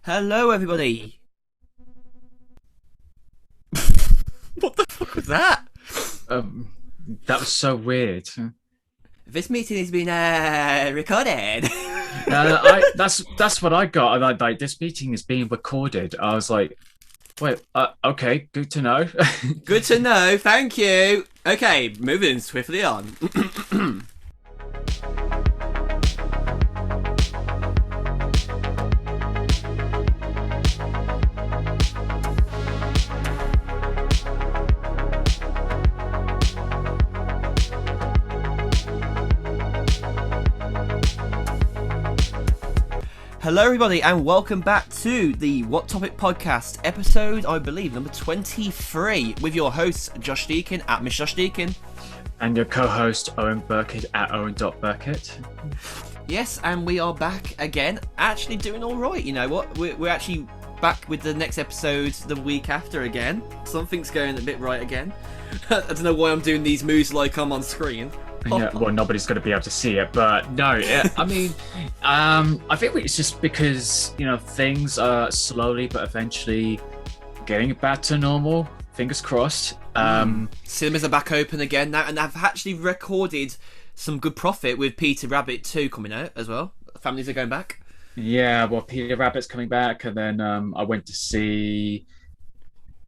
Hello, everybody. What the fuck was that? Um, that was so weird. This meeting has been recorded. That's what I got. Like this meeting is being recorded. I was like, wait, okay, good to know. Good to know. Thank you. Okay, moving swiftly on. Hello, everybody, and welcome back to the What Topic Podcast, episode, I believe, number 23, with your hosts, Josh Deakin at Miss Josh Deakin. And your co-host, Owen Burkett at Owen.Burkett. Yes, and we are back again, actually doing all right. You know what? We're actually back with the next episode the week after again. Something's going a bit right again. I don't know why I'm doing these moves like I'm on screen. Yeah, well, nobody's going to be able to see it, but no, I mean, I think it's just because, things are slowly but eventually getting back to normal. Fingers crossed. Cinemas are back open again now, and I've actually recorded some good profit with Peter Rabbit 2 coming out as well. Families are going back. Yeah, well, Peter Rabbit's coming back, and then I went to see...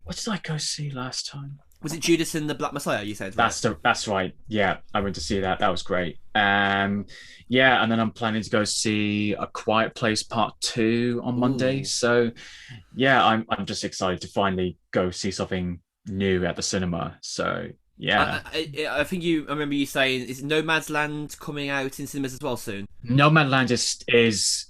What did I go see last time? Was it Judas and the Black Messiah, you said? Right? That's right. Yeah, I went to see that. That was great. Yeah, and then I'm planning to go see A Quiet Place Part 2 on Monday. So, yeah, I'm just excited to finally go see something new at the cinema. So, yeah. I think I remember you saying, is Nomadland coming out in cinemas as well soon? Nomadland is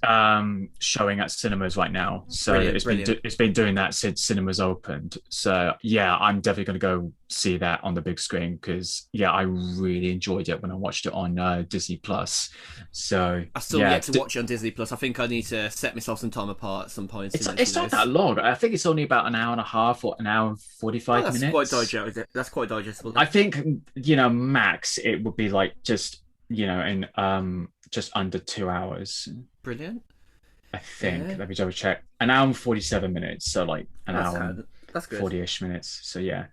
showing at cinemas right now. So it's been doing that since cinemas opened. So yeah, I'm definitely going to go see that on the big screen because I really enjoyed it when I watched it on Disney Plus. So I still yet to watch it on Disney Plus. I think I need to set myself some time apart at some point. It's not that long. I think it's only about an hour and a half or an hour and 45 minutes. That's quite digestible. I think max it would be like just in just under 2 hours. Brilliant. I think. Let me double check. An hour and 47 minutes. So like that's good. 40-ish minutes. So yeah,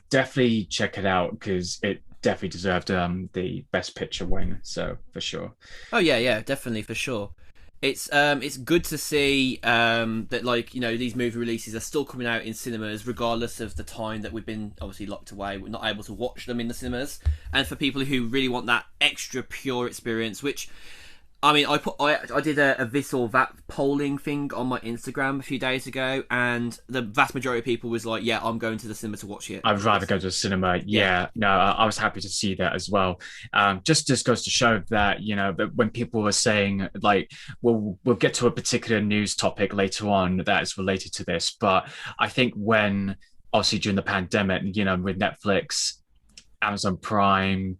definitely check it out because it definitely deserved the best picture win. So for sure. Oh yeah, definitely for sure. It's good to see that these movie releases are still coming out in cinemas regardless of the time that we've been obviously locked away. We're not able to watch them in the cinemas, and for people who really want that extra pure experience, which I mean, I did a this or that polling thing on my Instagram a few days ago, and the vast majority of people was like, "Yeah, I'm going to the cinema to watch it." I'd rather go to the cinema. Yeah, no, I was happy to see that as well. Just goes to show that that when people were saying like, we'll get to a particular news topic later on that is related to this, but I think when obviously during the pandemic, with Netflix, Amazon Prime,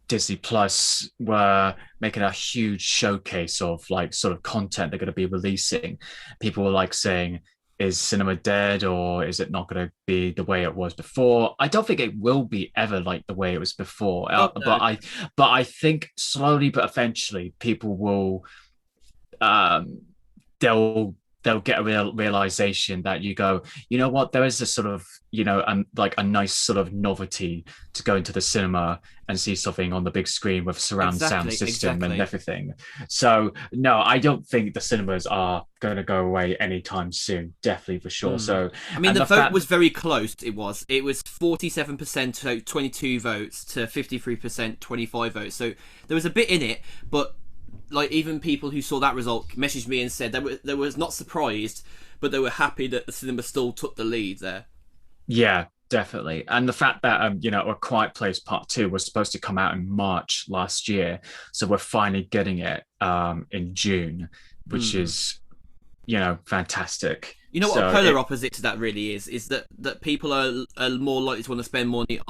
Disney Plus were making a huge showcase of like sort of content they're going to be releasing. People were like saying, is cinema dead or is it not going to be the way it was before? I don't think it will be ever like the way it was before. No. But I think slowly but eventually people will they'll get a realization that you go, you know what, there is a sort of, like a nice sort of novelty to go into the cinema and see something on the big screen with surround sound system and everything. So no, I don't think the cinemas are going to go away anytime soon. Definitely for sure. So I mean, the vote was very close. It was 47%, so 22 votes to 53%, 25 votes. So there was a bit in it, but like even people who saw that result messaged me and said they was not surprised, but they were happy that the cinema still took the lead there. Yeah, definitely. And the fact that A Quiet Place Part 2 was supposed to come out in March last year, so we're finally getting it in June, which is fantastic. You know what a polar opposite to that really is that people are more likely to want to spend money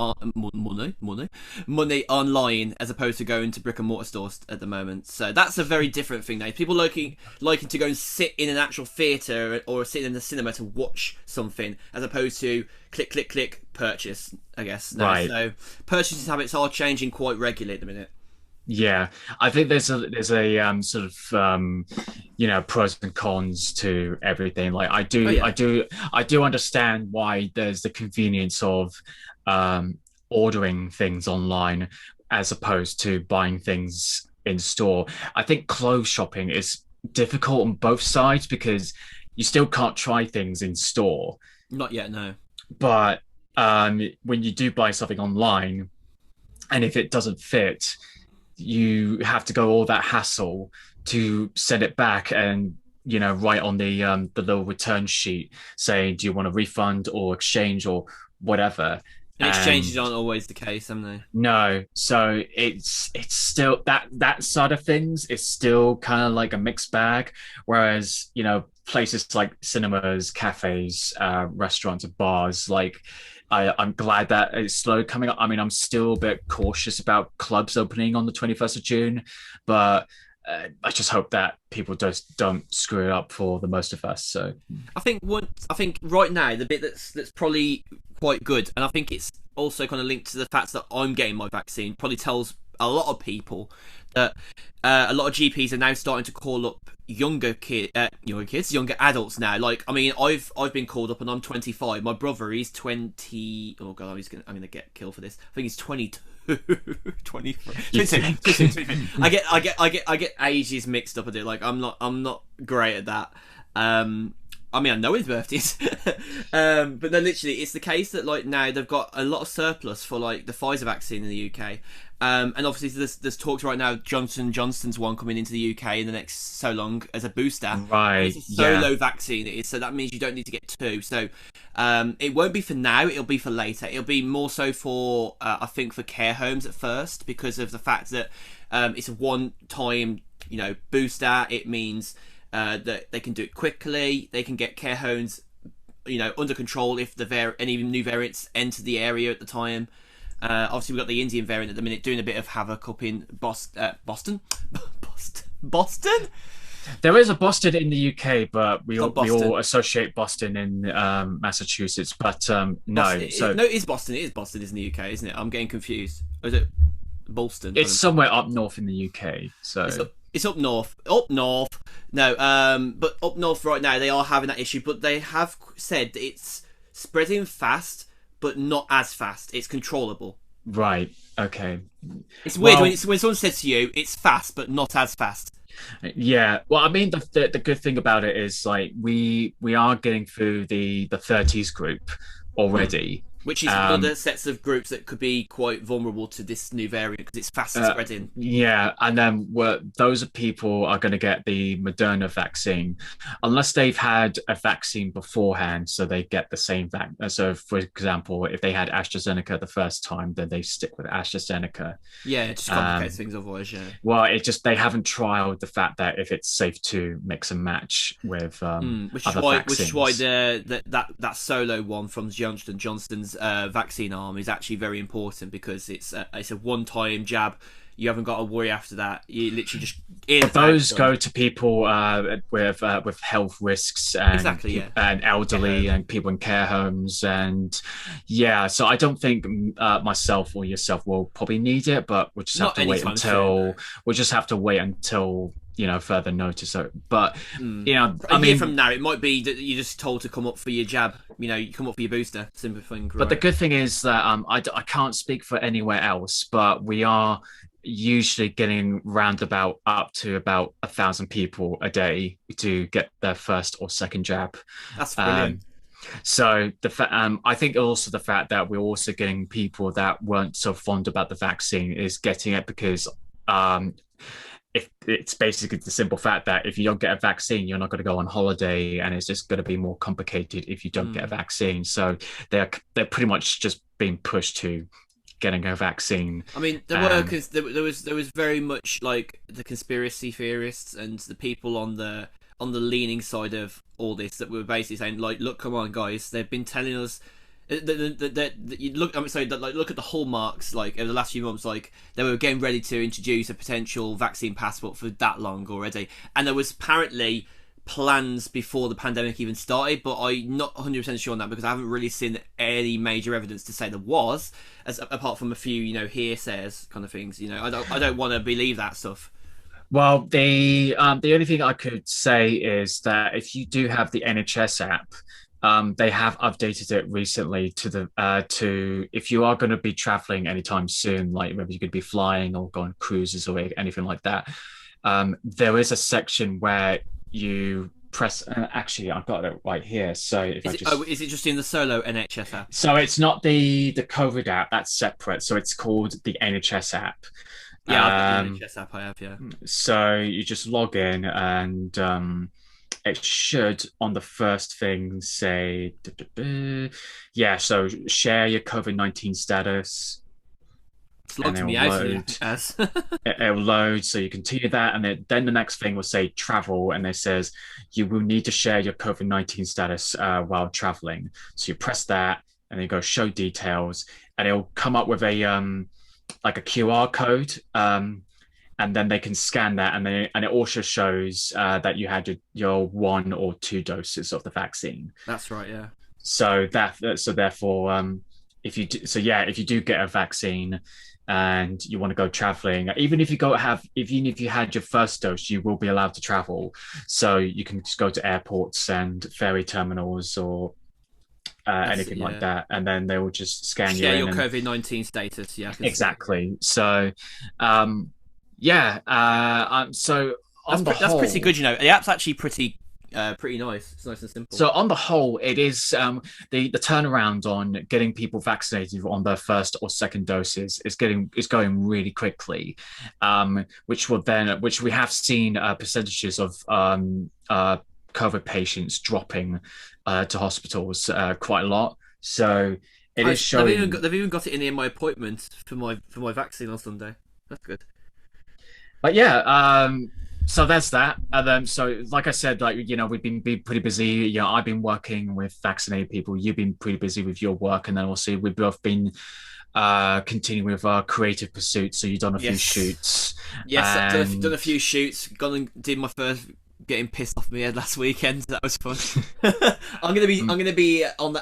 online as opposed to going to brick and mortar stores at the moment. So that's a very different thing now. People liking to go and sit in an actual theatre or sit in the cinema to watch something as opposed to click purchase, I guess. No, right. So purchasing habits are changing quite regularly at the minute. Yeah, I think there's a sort of pros and cons to everything. Like Oh yeah. I do understand why there's the convenience of um ordering things online as opposed to buying things in store. I think clothes shopping is difficult on both sides because you still can't try things in store, Not yet, no. but when you do buy something online and if it doesn't fit, you have to go all that hassle to send it back and write on the little return sheet saying do you want a refund or exchange or whatever. And exchanges And aren't always the case, have they? no, so it's still that side of things is still kind of like a mixed bag, whereas places like cinemas, cafes, restaurants, and bars, like I'm glad that it's slowly coming up. I mean, I'm still a bit cautious about clubs opening on the 21st of June, but I just hope that people just don't screw it up for the most of us. So I think right now the bit that's probably quite good, and I think it's also kind of linked to the fact that I'm getting my vaccine, probably tells a lot of people that a lot of GPs are now starting to call up younger adults now. Like, I mean, I've been called up, and I'm 25. My brother, he's 20. Oh god, I'm gonna get killed for this. I think he's 22. 23. 22. I get ages mixed up. I do. Like, I'm not great at that. I mean, I know his birthdays, but no, literally, it's the case that like now they've got a lot of surplus for like the Pfizer vaccine in the UK, and obviously there's talks right now Johnson Johnson's one coming into the UK in the next so long as a booster. And right, it's a yeah. solo vaccine, it is, so that means you don't need to get two. So it won't be for now; it'll be for later. It'll be more so for I think for care homes at first because of the fact that it's a one-time booster. It means that they can do it quickly. They can get care homes, under control if any new variants enter the area at the time. Obviously, we've got the Indian variant at the minute doing a bit of havoc up in Boston. Boston. There is a Boston in the UK, but we Boston. all associate Boston in Massachusetts. But no, Boston. so No, it is Boston. It is Boston, is in the UK, isn't it? I'm getting confused. Or is it Boston? it's somewhere up north in the UK. So It's up north. Up north. No, but up north right now they are having that issue, but they have said that it's spreading fast, but not as fast. It's controllable. right, okay. It's weird Well, when someone says to you, "It's fast, but not as fast." yeah. Well, I mean, the good thing about it is like we are getting through the 30s group Mm. already. Which is one of Um, the sets of groups that could be quite vulnerable to this new variant because it's faster Uh, spreading. yeah, and then those people are going to get the Moderna vaccine, unless they've had a vaccine beforehand, so they get the same vaccine. So, for example, if they had AstraZeneca the first time, then they stick with AstraZeneca. Yeah, it just complicates Um, things otherwise. Yeah. well, it just they haven't trialed the fact that if it's safe to mix and match with other Which is why vaccines. that solo one from Johnson and Johnson's vaccine arm is actually very important because it's a one time jab. You haven't got to worry after that. You literally just But those go to people with health risks and exactly, yeah. and elderly and people in care homes and yeah. So I don't think myself or yourself will probably need it, but Not anytime soon. we'll just have to wait until further notice. So, but A I year mean, from now, it might be that you're just told to come up for your jab. You come up for your booster. Simple thing, but the right? good thing is that I can't speak for anywhere else, but we are usually getting roundabout up to about 1,000 people a day to get their first or second jab. That's Um, brilliant. so I think also the fact that we're also getting people that weren't so fond about the vaccine is getting it because um, if it's basically the simple fact that if you don't get a vaccine, you're not going to go on holiday, and it's just going to be more complicated if you don't get a Mm. vaccine. So they're pretty much just being pushed to getting a vaccine. I mean, Um, there was very much like the conspiracy theorists and the people on the leaning side of all this that were basically saying like, look, come on, guys, they've been telling us that you look. I'm sorry, that like look at the hallmarks like over the last few months, like they were getting ready to introduce a potential vaccine passport for that long already, and there was apparently plans before the pandemic even started, but I'm not 100% sure on that because I haven't really seen any major evidence to say there was, as apart from a few, hearsays kind of things. I don't want to believe that stuff. Well, the only thing I could say is that if you do have the NHS app, they have updated it recently to if you are going to be traveling anytime soon, like maybe you could be flying or go on cruises or anything like that. There is a section where you press. Actually, I've got it right here. So if Is I it? just Oh, is it just in the solo NHS app? so it's not the COVID app, that's separate. So it's called the NHS app. Yeah, I've got the Um, NHS app. I have. Yeah. so you just log in and it should on the first thing say, yeah, so share your COVID-19 status It's and logged it me will out load. as. It will load, so you continue that, and then the next thing will say travel, and it says you will need to share your COVID-19 status while traveling. So you press that, and then you go show details, and it'll come up with a like a QR code, and then they can scan that, and it also shows that you had your 1 or 2 doses of the vaccine. That's right. Yeah. So therefore, if you do get a vaccine and you want to go traveling, even if you had your first dose, you will be allowed to travel. So you can just go to airports and ferry terminals or anything like Yeah. that, and then they will just scan you Share in your and COVID-19 status. Yeah, I can see that. exactly. So, yeah. So on the That's pretty whole, good. The app's actually pretty nice. It's nice and simple. so on the whole, it is the turnaround on getting people vaccinated on their first or second doses is going really quickly, which we have seen percentages of COVID patients dropping to hospitals quite a lot. So it is showing. They've even got it in my appointment for my vaccine on Sunday. That's good. But yeah, so that's that. And then, so like I said, like we've been pretty busy. I've been working with vaccinated people. You've been pretty busy with your work, and then also we've both been continuing with our creative pursuits. So you've done a few shoots. Yes, I've done a few shoots. Gone and did my first getting pissed off my head last weekend. That was fun. I'm gonna be on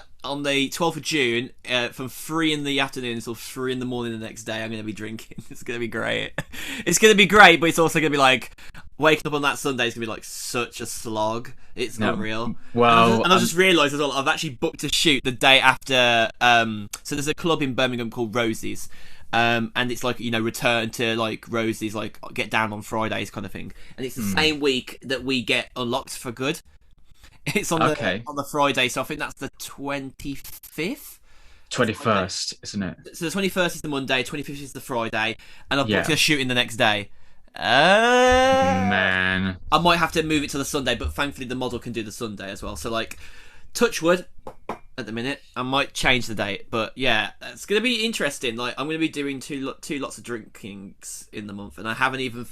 the 12th of June from 3 in the afternoon until 3 in the morning the next day. I'm gonna be drinking. It's gonna be great. It's gonna be great, but it's also gonna be like waking up on that Sunday is gonna be like such a slog. It's not real. Well, and I just realised as well, I've actually booked a shoot the day after. So there's a club in Birmingham called Rosie's. And it's like return to like Rosie's, like get down on Fridays kind of thing, and it's the same week that we get unlocked for good. It's on the Friday, so I think that's the 25th. 21st, isn't it? So the 21st is the Monday, 25th is the Friday, and I've booked a shooting the next day. Man, I might have to move it to the Sunday, but thankfully the model can do the Sunday as well. So like, touch wood. At the minute, I might change the date, but yeah, it's gonna be interesting. Like, I'm gonna be doing two lots of drinkings in the month, and I haven't even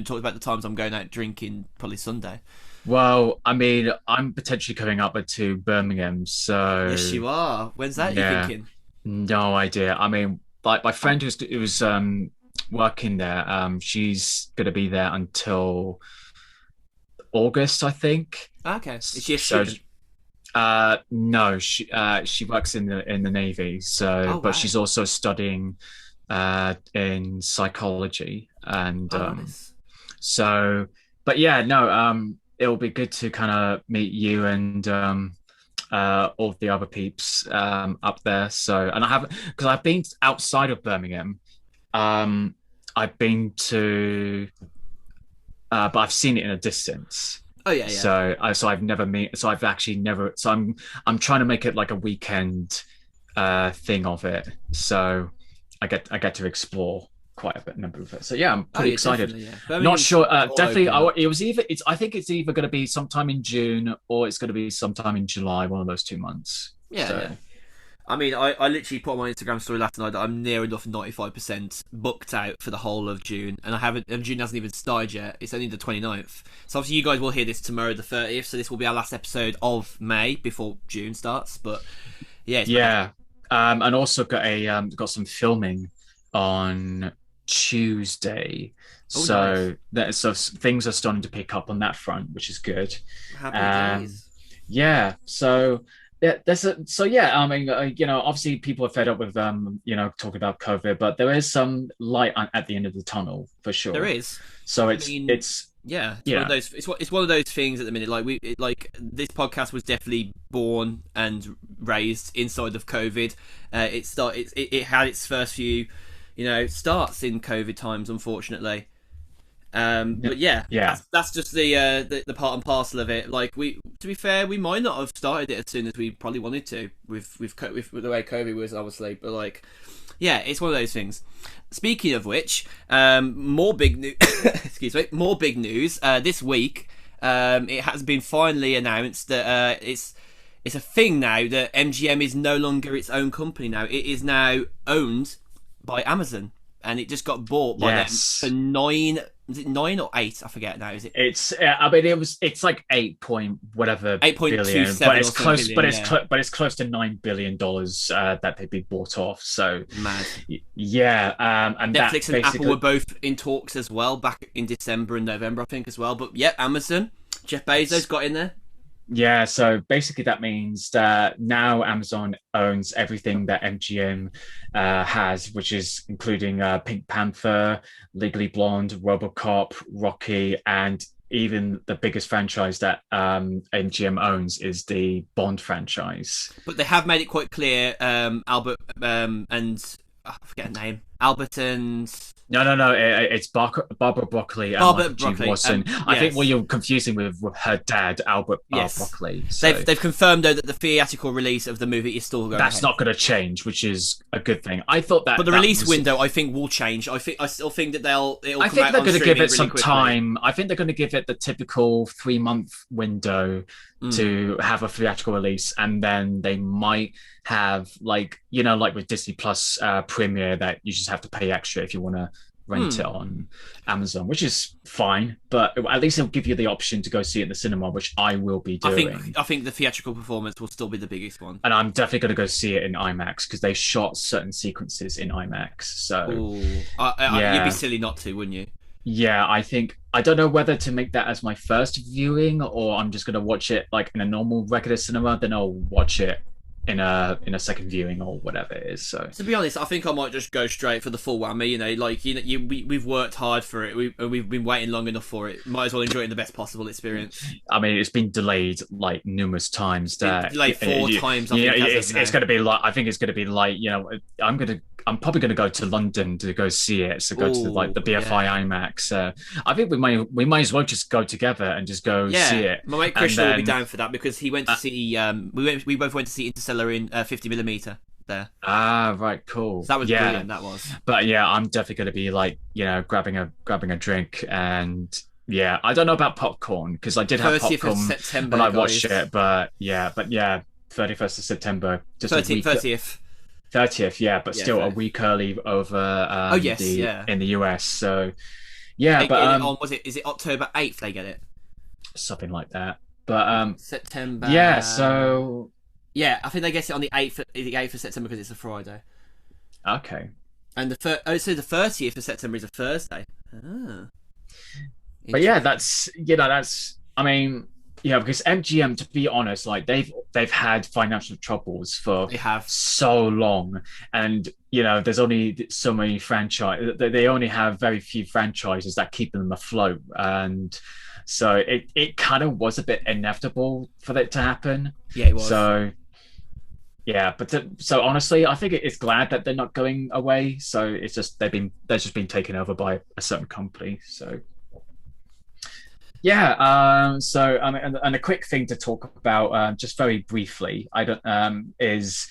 talked about the times I'm going out drinking. Probably Sunday. well, I mean, I'm potentially coming up to Birmingham, so Yes, you are. When's that? yeah, You thinking? no idea. I mean, like my friend who was working there, she's gonna be there until August, I think. Okay. Is she a So student? no, she works in the Navy, so but she's also studying in psychology, and Nice. so but yeah, no, it'll be good to kind of meet you and all the other peeps up there. So, and I haven't, because I've been outside of Birmingham. I've been to but I've seen it in a distance. Oh yeah, yeah. So I've never met. So I've actually never. So I'm trying to make it like a weekend thing of it. So I get to explore quite a bit number of it. So yeah, I'm pretty excited. Not sure. Definitely, I think it's either going to be sometime in June or it's going to be sometime in July. One of those 2 months. Yeah, So, yeah. I mean, I literally put on my Instagram story last night that I'm near enough 95% booked out for the whole of June, and June hasn't even started yet. It's only the 29th. So obviously you guys will hear this tomorrow, the 30th. So this will be our last episode of May before June starts. But yeah, yeah. And also got some filming on Tuesday. Oh, nice. So things are starting to pick up on that front, which is good. Happy Um, days. yeah. So yeah, yeah. I mean, obviously people are fed up with talking about COVID, but there is some light at the end of the tunnel for There sure. is. So I mean, yeah, it's one of yeah, those. It's one of those things at the minute. Like like this podcast was definitely born and raised inside of COVID. It had its first few, starts in COVID times, unfortunately. But yeah, yeah. that's just the part and parcel of it. Like to be fair, we might not have started it as soon as we probably wanted to with the way COVID was, obviously. But like, yeah, it's one of those things. Speaking of which, more big news. Excuse me, more big news. This week, it has been finally announced that it's a thing now that MGM is no longer its own company. Now it is now owned by Amazon, and it just got bought by them for Yes. 9. Is it 9 or 8? I forget now. Is it I mean, it's like 8 point whatever eight point two billion, but seven it's or something close, billion? Yeah, but it's close to $9 billion that they've been bought off. So mad. yeah, and that Netflix and Apple were basically, both in talks as well back in December and November, I think, as well. But yeah, Amazon, Jeff Bezos got in there. yeah, so basically that means that now Amazon owns everything that MGM has, which is including Pink Panther, Legally Blonde, RoboCop, Rocky, and even the biggest franchise that MGM owns is the Bond franchise. But they have made it quite clear, Albert and I forget her name, Albert and No. It's Barbara Broccoli and Michael Barbara G. Broccoli. Watson. I think what Yes, you're confusing with her dad, Albert yes. Broccoli. So They've confirmed though that the theatrical release of the movie is still going that's ahead. not going to change, which is a good thing. I thought But that the that release was. window, I think, will change. I still think that it'll I come think out they're on going to give streaming it really some quickly. time. I think they're going to give it the typical 3 month window Mm. to have a theatrical release, and then they might have like with Disney Plus Premiere that you just have to pay extra if you want to rent it Hmm. on Amazon, which is fine. But at least it'll give you the option to go see it in the cinema, which I will be doing. I think the theatrical performance will still be the biggest one. And I'm definitely going to go see it in IMAX because they shot certain sequences in IMAX. So Oh, you'd be yeah, silly not to, wouldn't you? yeah, I don't know whether to make that as my first viewing or I'm just gonna watch it like in a normal regular cinema, then I'll watch it in a second viewing or whatever it is. So To be honest, I think I might just go straight for the full whammy. We've worked hard for it. We've been waiting long enough for it. Might as well enjoy it in the best possible experience. I mean, it's been delayed like numerous times. That Like 4 times, I yeah, think, as of it's now. going to be like I think it's going to be like I'm probably going to go to London to go see it. So go to like Oh, the BFI yeah. IMAX. I think we might as well just go together and just go see Yeah, it. my mate And Krishna will be then down for that because he went to see. We both went to see Interstellar in 50 millimeter there. right, cool. So that was Yeah, brilliant. That was but yeah, I'm definitely going to be like grabbing a drink and yeah, I don't know about popcorn because I did have 30th of popcorn September, when I watched guys. it, but yeah, 31st of September, just a 30th, week 30th. 30th, yeah, but Yeah, still a 30th. week early over Oh yes, the yeah. in the US. So yeah, but On was it? Is it October 8th? They get it. something like that. But yeah, September. so Yeah, I think they get it on the 8th of September because it's a Friday. okay. And so the 30th of September is a Thursday. Ah, But yeah, interesting. that's I mean, yeah, because MGM, to be honest, like they've had financial troubles for They have. so long, and there's only so many franchise. They only have very few franchises that keep them afloat, and so it kind of was a bit inevitable for that to happen. Yeah, it was. So yeah, so honestly, I think it's glad that they're not going away. So it's just they're just been taken over by a certain company. So yeah, so and a quick thing to talk about, just very briefly, I don't is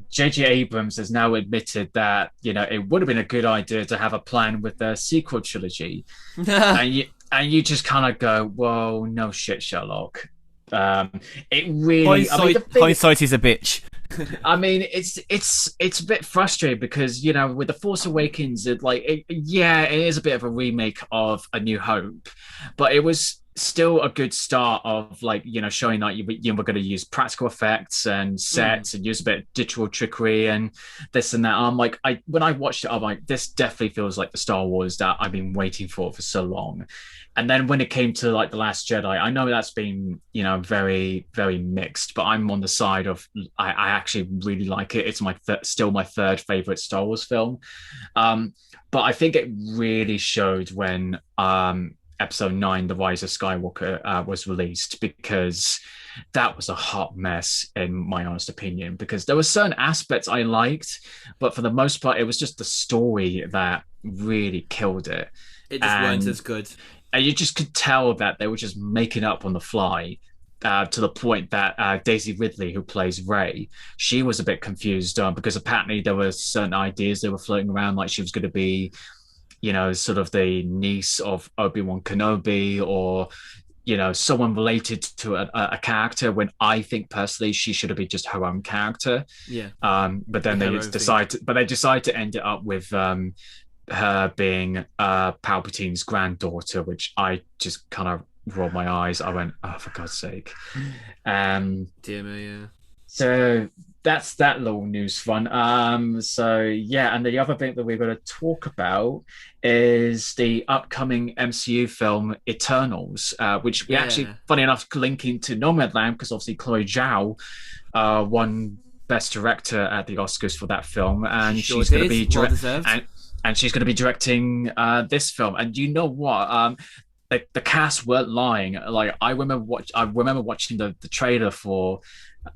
J.J. Abrams has now admitted that it would have been a good idea to have a plan with the sequel trilogy, and you just kind of go, "Whoa, no shit, Sherlock." It really, I mean, Hindsight is a bitch. I mean, it's a bit frustrating because with the Force Awakens, yeah, it is a bit of a remake of A New Hope, but still a good start of like showing that we're going to use practical effects and Mm. sets and use a bit of digital trickery and this and that. I'm like, I when I watched it, I'm like, this definitely feels like the Star Wars that I've been waiting for so long. And then when it came to like the Last Jedi, I know that's been very very mixed, but I'm on the side of I actually really like it. It's my still my third favorite Star Wars film. Um, but I think it really showed when Episode 9, The Rise of Skywalker, was released, because that was a hot mess, in my honest opinion. Because there were certain aspects I liked, but for the most part, it was just the story that really killed it. It just weren't And, as good. and you just could tell that they were just making up on the fly. To the point that Daisy Ridley, who plays Rey, she was a bit confused because apparently there were certain ideas that were floating around, like she was going to be sort of the niece of Obi-Wan Kenobi, or, someone related to a character, when I think personally she should have been just her own character. Yeah, But be then her they own thing. decide to end it up with her being Palpatine's granddaughter, which I just kind of rolled my eyes. I went, oh, for God's sake. Um, Dear me, yeah. so that's that little news fun. So yeah, and the other thing that we're going to talk about is the upcoming MCU film Eternals, which we actually, Yeah, funny enough, linking to Nomadland, because obviously Chloe Zhao won Best Director at the Oscars for that film, she and sure she's going to did. be Well deserved. and she's going to be directing this film. And you know what? The cast weren't lying. Like I remember watching the trailer for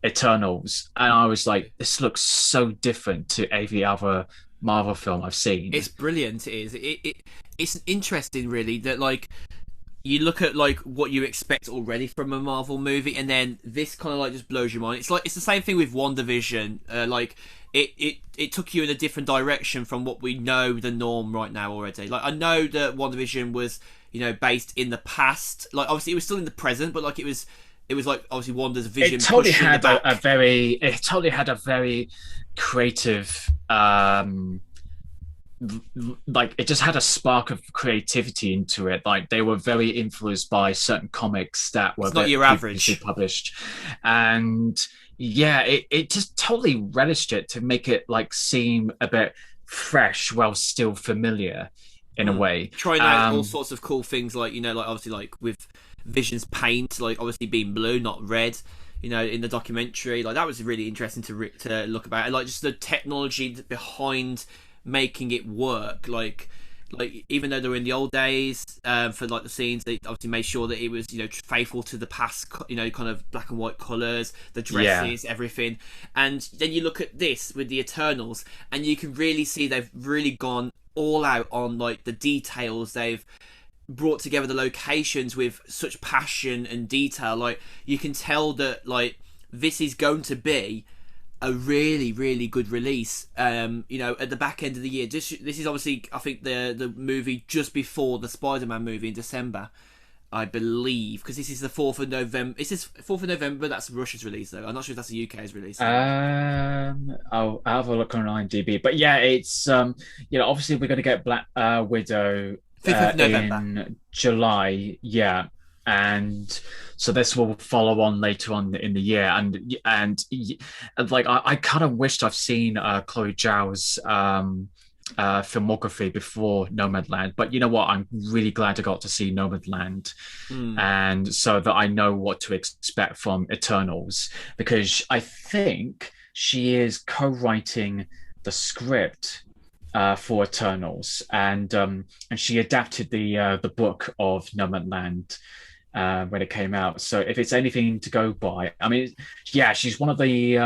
Eternals, and I was like, this looks so different to every other Marvel film I've seen. It's brilliant. It is. It's interesting, really, that like you look at like what you expect already from a Marvel movie, and then this kind of like just blows your mind. It's like it's the same thing with WandaVision. Like it took you in a different direction from what we know the norm right now already. Like I know that WandaVision was based in the past. Like obviously it was still in the present, but like it was like obviously Wanda's vision pushed in the back. It totally had a very creative like it just had a spark of creativity into it. Like they were very influenced by certain comics that were It's not your previously average. published, and yeah, it just totally relished it to make it like seem a bit fresh while still familiar in a Mm. way. Trying out all sorts of cool things, like like obviously like with Vision's paint, like obviously being blue, not red. In the documentary, like that was really interesting to look about, and like just the technology behind making it work. Like even though they were in the old days, for like the scenes, they obviously made sure that it was faithful to the past, kind of black and white colors, the Yeah, dresses, everything. And then you look at this with the Eternals, and you can really see they've really gone all out on like the details. They've brought together the locations with such passion and detail. Like you can tell that like this is going to be a really really good release. At the back end of the year. This is obviously, I think, the movie just before the Spider-Man movie in December, I believe, because this is the 4th of November. Is this 4th of November? That's Russia's release, though. I'm not sure if that's the UK's release or not. I'll have a look on IMDb. But yeah, it's obviously we're going to get Black Widow 5th of November. in July, yeah, and so this will follow on later on in the year, and like I kind of wished I've seen Chloe Zhao's filmography before Nomadland, but you know what? I'm really glad I got to see Nomadland, Mm. and so that I know what to expect from Eternals, because I think she is co-writing the script for Eternals, and she adapted the book of Nomadland when it came out. So if it's anything to go by, I mean, yeah, she's one of the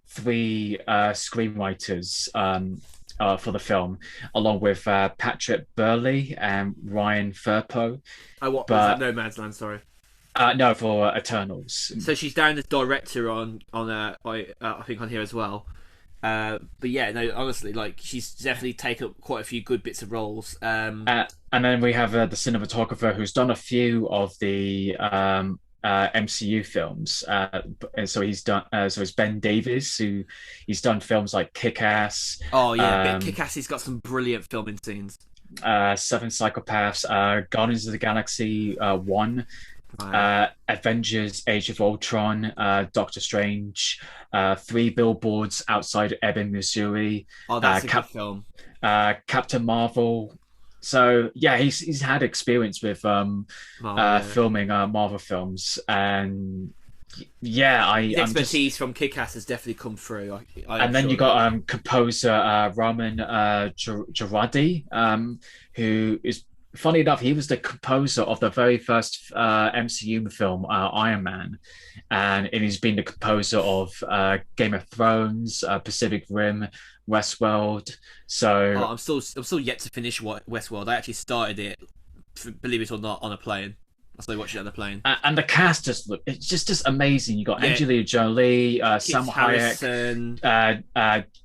three screenwriters for the film, along with Patrick Burley and Ryan Firpo. Oh, what was that? But No Man's Land. Sorry. no, for Eternals. So she's down as director I think on here as well. But yeah, no, honestly, like she's definitely taken up quite a few good bits of roles. And then we have the cinematographer who's done a few of the MCU films. And so he's done. So it's Ben Davis, who he's done films like Kick Ass. Oh yeah, Um, Kick-Ass has got some brilliant filming scenes. Seven Psychopaths, Guardians of the Galaxy 1, Wow. Avengers Age of Ultron, Doctor Strange, Three Billboards Outside Ebbing, Missouri, Oh, uh, that's a good Cap- film. Captain Marvel. So yeah, he's had experience with Marvel, yeah. filming Marvel films, and yeah, His I'm just. expertise from Kick-Ass has definitely come through. I am And then sure you of that. got composer Raman Djawadi, who is funny enough, he was the composer of the very first MCU film, Iron Man, and he's been the composer of Game of Thrones, Pacific Rim, Westworld. Oh, So I'm still yet to finish Westworld. I actually started it, believe it or not, on a plane. I started watching it on the plane. and the cast it's just amazing. You got Yeah, Angelina Jolie, Kit Sam Hayek, Harrison.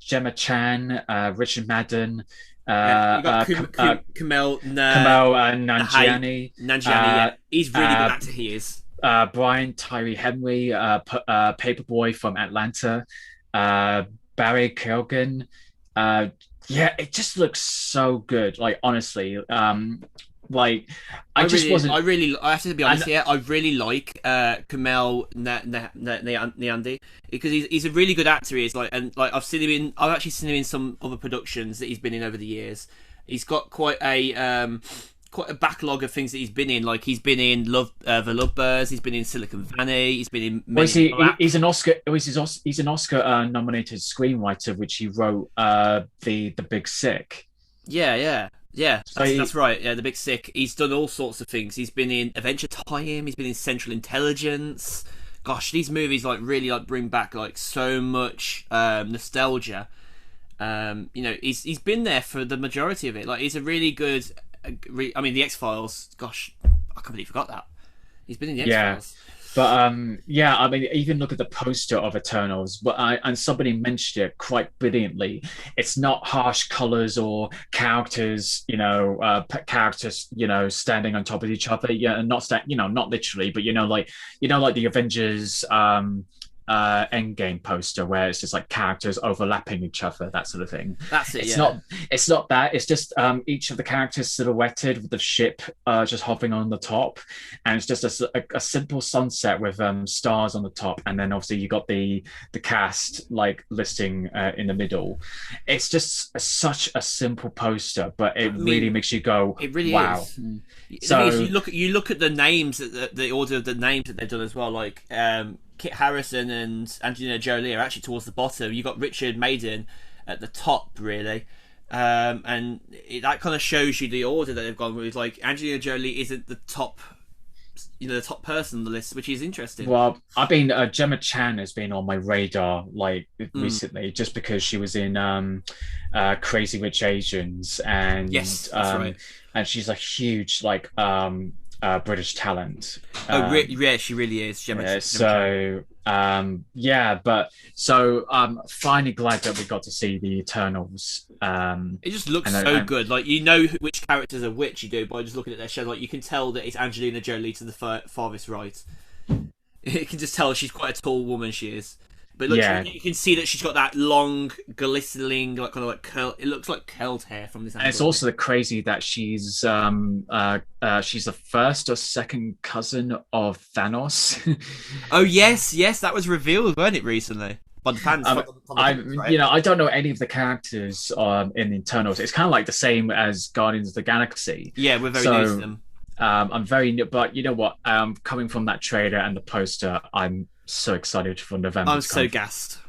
Gemma Chan, Richard Madden, You got Kumail Kamal Nahi Nanjiani, Nanjiani. uh, Yeah, he's really good uh, actor. He is. Brian Tyree Henry, Paperboy from Atlanta, uh, Barry Keoghan. Uh, yeah, it just looks so good. Like honestly, like I just wasn't. I have to be honest And here. I really like Kumail Niandi because he's a really good actor. He's like, and like I've actually seen him in some other productions that he's been in over the years. He's got quite a backlog of things that he's been in. Like he's been in the Lovebirds. He's been in Silicon Valley. He's been in well, Men in he's Black. an Oscar. He's an Oscar nominated screenwriter, which he wrote the Big Sick. Yeah. So That's right. Yeah, the Big Sick. He's done all sorts of things. He's been in Adventure Time. He's been in Central Intelligence. Gosh, these movies like really like bring back like so much nostalgia. He's been there for the majority of it. Like he's a really good. I mean, the X Files. Gosh, I completely forgot that he's been in the X yeah, Files. but yeah, I mean, even look at the poster of Eternals. But and somebody mentioned it quite brilliantly. It's not harsh colors or characters, characters, standing on top of each other. Yeah, and not literally, but like the Avengers Endgame poster where it's just like characters overlapping each other, that sort of thing. That's it. It's Yeah. not it's not that. It's just each of the characters silhouetted with the ship just hovering on the top, and it's just a simple sunset with stars on the top, and then obviously you got the cast like listing in the middle. It's just such a simple poster, but it I really mean, makes you go, it really wow. is. The thing is, So you look at the names, the order of the names that they've done as well. Like Kit Harrison and Angelina Jolie are actually towards the bottom. You got Richard Madden at the top, really, that kind of shows you the order that they've gone with. Like Angelina Jolie isn't the top, the top person on the list, which is interesting. Well, I've been Gemma Chan has been on my radar like Mm. recently, just because she was in Crazy Rich Asians, Yes, that's right. and she's a huge like British talent. Yeah, she really is. Yeah, Gemma Chan. so yeah, but so I'm finally glad that we got to see the Eternals. It just looks And, so and good. Like you know which characters are which. You do by just looking at their show. Like you can tell that it's Angelina Jolie to the farthest right. You can just tell she's quite a tall woman. She is, but look, yeah, you can see that she's got that long, glistening, like kind of like curl. It looks like curled hair from this and it's angle. also crazy that she's the first or second cousin of Thanos. Oh yes, that was revealed, weren't it, recently? By the fans, from the I comments, right? I don't know any of the characters in the Eternals. It's kind of like the same as Guardians of the Galaxy. Yeah, we're very new to So them. I'm very new, but you know what? Coming from that trailer and the poster, I'm so excited for November I'm to come. so gassed.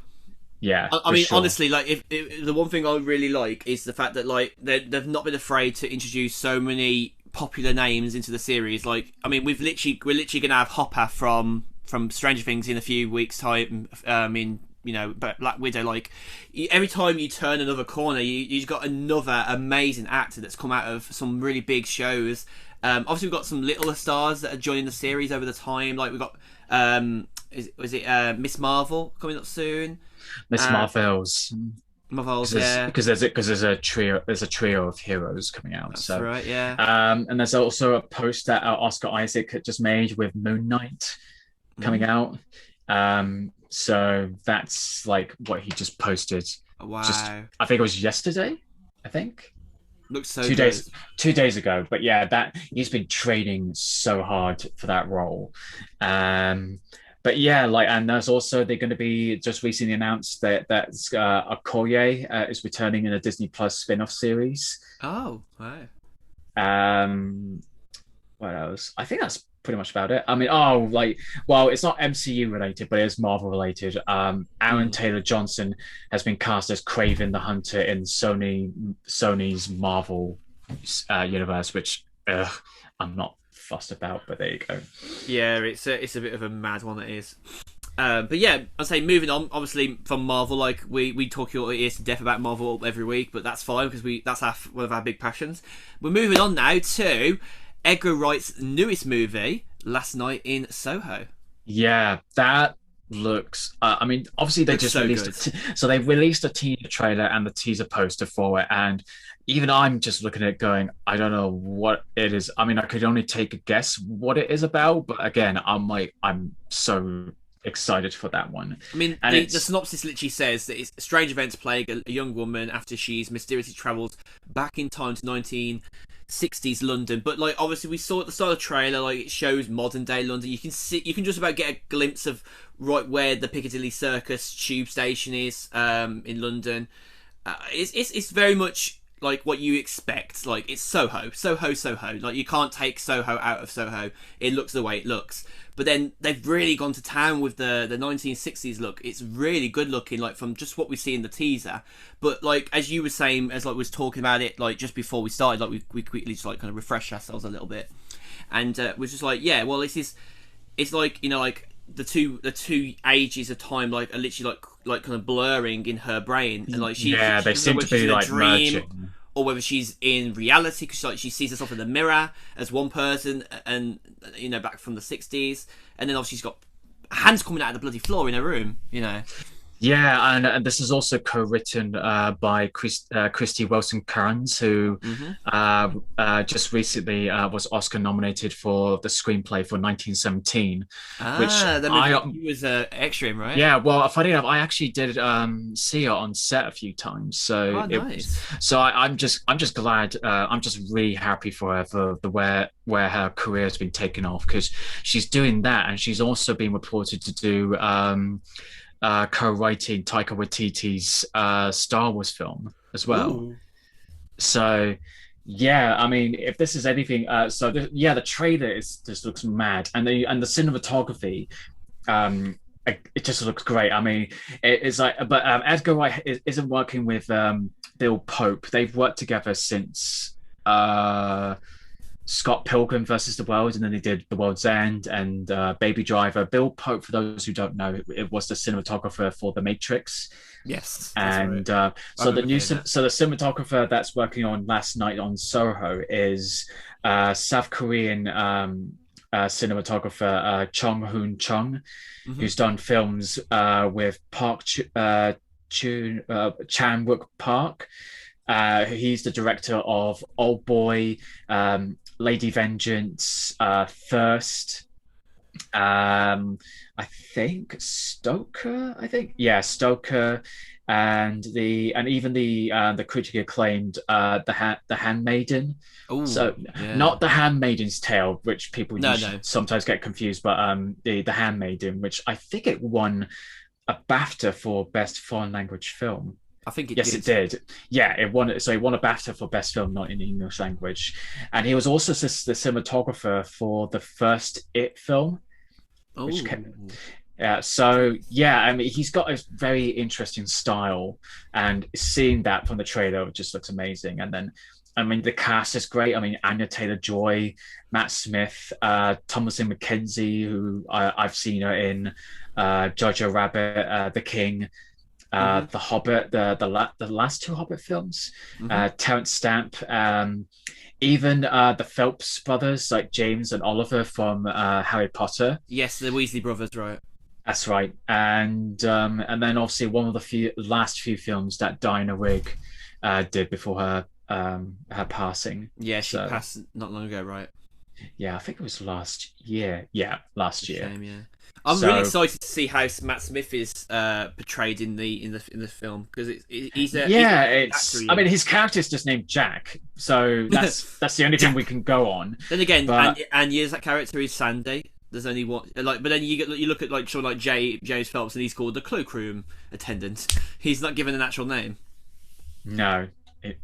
Yeah, I for mean, sure. honestly, like if the one thing I really like is the fact that like they've not been afraid to introduce so many popular names into the series. Like, I mean, we're literally gonna have Hopper from Stranger Things in a few weeks' time. In Black Widow. Like every time you turn another corner, you've got another amazing actor that's come out of some really big shows. Obviously, we've got some littler stars that are joining the series over the time. Like we've got was it Miss Marvel coming up soon? Miss Uh, Marvels, Marvel's, yeah. because there's a trio of heroes coming out. That's So right, yeah. and there's also a post that Oscar Isaac had just made with Moon Knight coming Mm. out. So that's like what he just posted. Just Wow. I think it was yesterday. I think. Looks so two good. days 2 days ago. But yeah, that he's been training so hard for that role. Um, but yeah, like, and there's also they're going to be just recently announced that Okoye is returning in a Disney Plus spin-off series. Oh, wow. Um, what else? I think that's pretty much about it. I mean, oh, like, well, it's not MCU related, but it is Marvel related. Aaron Mm. Taylor Johnson has been cast as Kraven the Hunter in Sony's Marvel universe, which I'm not fussed about, but there you go. Yeah, it's a bit of a mad one, it is. But yeah, I'd say moving on. Obviously, from Marvel, like we talk your ears to death about Marvel every week, but that's fine because that's one of our big passions. We're moving on now to Edgar Wright's newest movie, Last Night in Soho. Yeah, that looks. I mean, obviously they Looks just so released good. it, so they released a teaser trailer and the teaser poster for it, and even I'm just looking at it going, I don't know what it is. I mean, I could only take a guess what it is about, but again, I'm so excited for that one, I mean, and the it's synopsis literally says that it's strange events plague a young woman after she's mysteriously travelled back in time to 1960s London. But like, obviously, we saw at the start of the trailer, like it shows modern day London. You can just about get a glimpse of right where the Piccadilly Circus tube station is in London. It's very much like what you expect. Like it's Soho, Soho, Soho. Like you can't take Soho out of Soho. It looks the way it looks. But then they've really gone to town with the 1960s look. It's really good looking, like from just what we see in the teaser. But like as you were saying, as like was talking about it, like just before we started, like we quickly just like kind of refreshed ourselves a little bit, and was just like, yeah, well, this is it's like like the two ages of time like are literally like kind of blurring in her brain, and like yeah, she they doesn't know seem whether to she's be in a like dream merging. or whether she's in reality because like she sees herself in the mirror as one person and back from the 60s, and then obviously she's got hands coming out of the bloody floor in her room. Yeah, and this is also co-written by Christy Wilson Cairns, who Hmm. just recently was Oscar nominated for the screenplay for 1917, which The movie I that he was extra in, right? yeah, well, funny enough, I actually did see her on set a few times, so Oh, it was nice. so I'm just glad I'm just really happy for her for the where her career has been taken off because she's doing that and she's also been reported to do co-writing Taika Waititi's Star Wars film as well. Ooh. So yeah, I mean, if this is anything, yeah, the trailer is just looks mad, and the cinematography, it just looks great. I mean, it's like, but Edgar Wright isn't working with Bill Pope. They've worked together since Scott Pilgrim versus the World, and then they did The World's End and Baby Driver. Bill Pope, for those who don't know, it was the cinematographer for The Matrix, Yes, that's right. and I so remember hearing that. the cinematographer that's working on Last Night on Soho is South Korean cinematographer Chong Hoon Chung, Hmm. who's done films with Chan Wook Park. He's the director of Old Boy, Lady Vengeance, Thirst. I think Stoker. I think yeah, Stoker, and even the critically acclaimed the Handmaiden. Oh, So yeah. not the Handmaiden's Tale, which people No, usually no. sometimes get confused, but the Handmaiden, which I think it won a BAFTA for best foreign language film. I think it Yes, it did. did. Yeah, it won. So he won a BAFTA for best film not in the English language, and he was also the cinematographer for the first It film, which Oh, came. Yeah, so yeah, I mean, he's got a very interesting style, and seeing that from the trailer just looks amazing. And then, I mean, the cast is great. I mean, Anya Taylor-Joy, Matt Smith, Thomasin McKenzie, who I've seen her in Jojo Rabbit, The King, hmm, The Hobbit, the last two Hobbit films, hmm. Terrence Stamp, even the Phelps brothers, like James and Oliver from Harry Potter. Yes, the Weasley brothers, right? That's right, and then obviously one of the last few films that Diana Rigg did before her passing. Yeah, she So passed not long ago, right? yeah, I think it was last year. Yeah, last It's a year. shame, yeah. I'm really So excited to see how Matt Smith is portrayed in the film, because he's a yeah, actor. it's. I mean, his character's just named Jack, so that's the only thing we Jack. can go on. Then again, But and years that character is Sandy. There's only one like, but then you look at like someone like James Phelps, and he's called the cloakroom attendant. He's not given an actual name. no,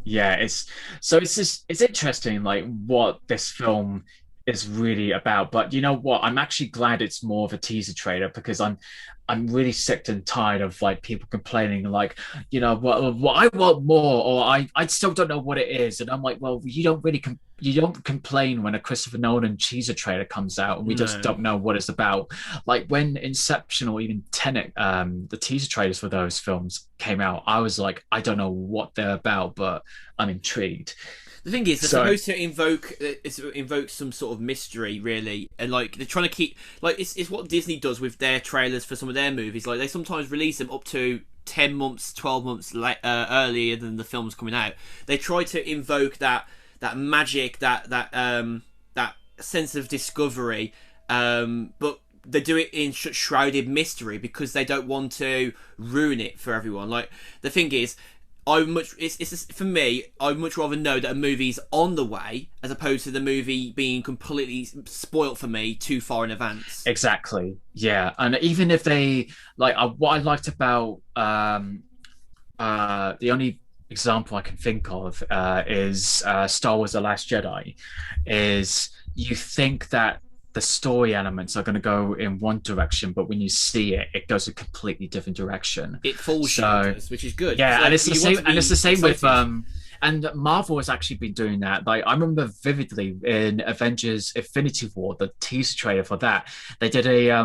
yeah, it's just it's interesting, like what this film is really about. But you know what? I'm actually glad it's more of a teaser trailer because I'm really sick and tired of like people complaining like, what I want more, or I still don't know what it is. And I'm like, well, you don't complain when a Christopher Nolan teaser trailer comes out and we just No. don't know what it's about. Like when Inception or even Tenet, the teaser trailers for those films came out, I was like, I don't know what they're about, but I'm intrigued. The thing is, they're So supposed to invoke some sort of mystery, really, and like they're trying to keep like it's what Disney does with their trailers for some of their movies. Like they sometimes release them up to 10 months, 12 months earlier than the film's coming out. They try to invoke that magic, that sense of discovery, but they do it in shrouded mystery because they don't want to ruin it for everyone. Like the thing is, for me, I'd much rather know that a movie's on the way as opposed to the movie being completely spoilt for me too far in advance. exactly, yeah. And even if they like, what I liked about the only example I can think of is Star Wars: The Last Jedi. Is you think that the story elements are going to go in one direction, but when you see it, it goes a completely different direction. It falls So shoulders, which is good. yeah, So and it's the you want same, to and it's be the same with excited. and Marvel has actually been doing that. Like I remember vividly in Avengers: Infinity War, the teaser trailer for that, they did a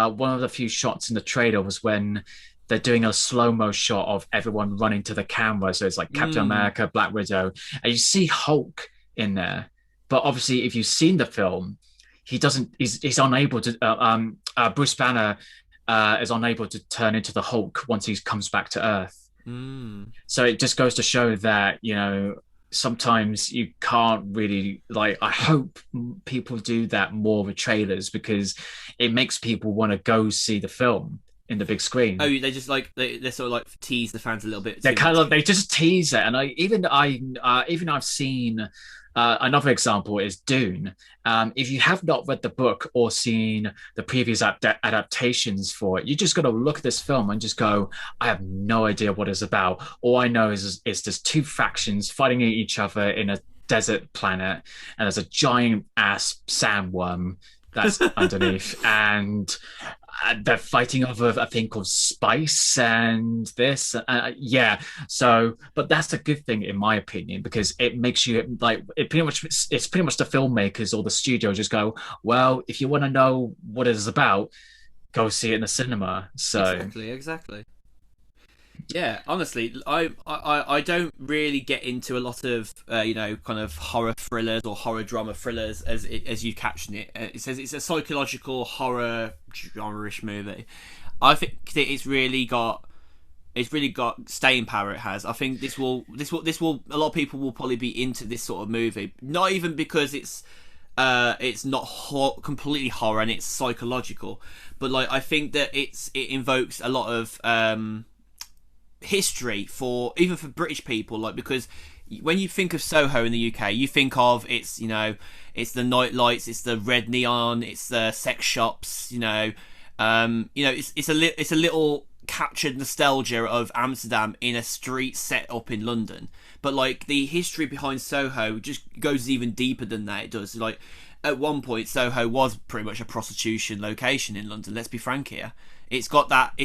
one of the few shots in the trailer was when they're doing a slow-mo shot of everyone running to the camera. So it's like Captain Mm. America, Black Widow, and you see Hulk in there. But obviously, if you've seen the film, he doesn't. He's unable to. Bruce Banner is unable to turn into the Hulk once he comes back to Earth. Mm. So it just goes to show that sometimes you can't really like. I hope people do that more with trailers because it makes people want to go see the film in the big Oh, screen. they just like they sort of like tease the fans a little bit They too kind much. of they just tease it, and even I've seen another example is Dune. If you have not read the book or seen the previous adaptations for it, you just got to look at this film and just go, I have no idea what it's about. All I know is it's just two factions fighting each other in a desert planet, and there's a giant ass sandworm that's underneath, and they're fighting over a thing called spice and this. Yeah. So, but that's a good thing in my opinion because it makes you like it's pretty much the filmmakers or the studio just go, well, if you want to know what it is about, go see it in the cinema. So Exactly. Yeah, honestly, I don't really get into a lot of kind of horror thrillers or horror drama thrillers as you caption it. It says it's a psychological horror genre-ish movie. I think that it's really got staying power. It has. I think this will a lot of people will probably be into this sort of movie. Not even because it's not completely horror and it's psychological, but like I think that it invokes a lot of history for even for British people, like because when you think of Soho in the UK, you think of it's the night lights, it's the red neon, it's the sex shops, it's a little captured nostalgia of Amsterdam in a street set up in London. But like the history behind Soho just goes even deeper than that. It does. Like at one point, Soho was pretty much a prostitution location in London. Let's be frank here. It's got that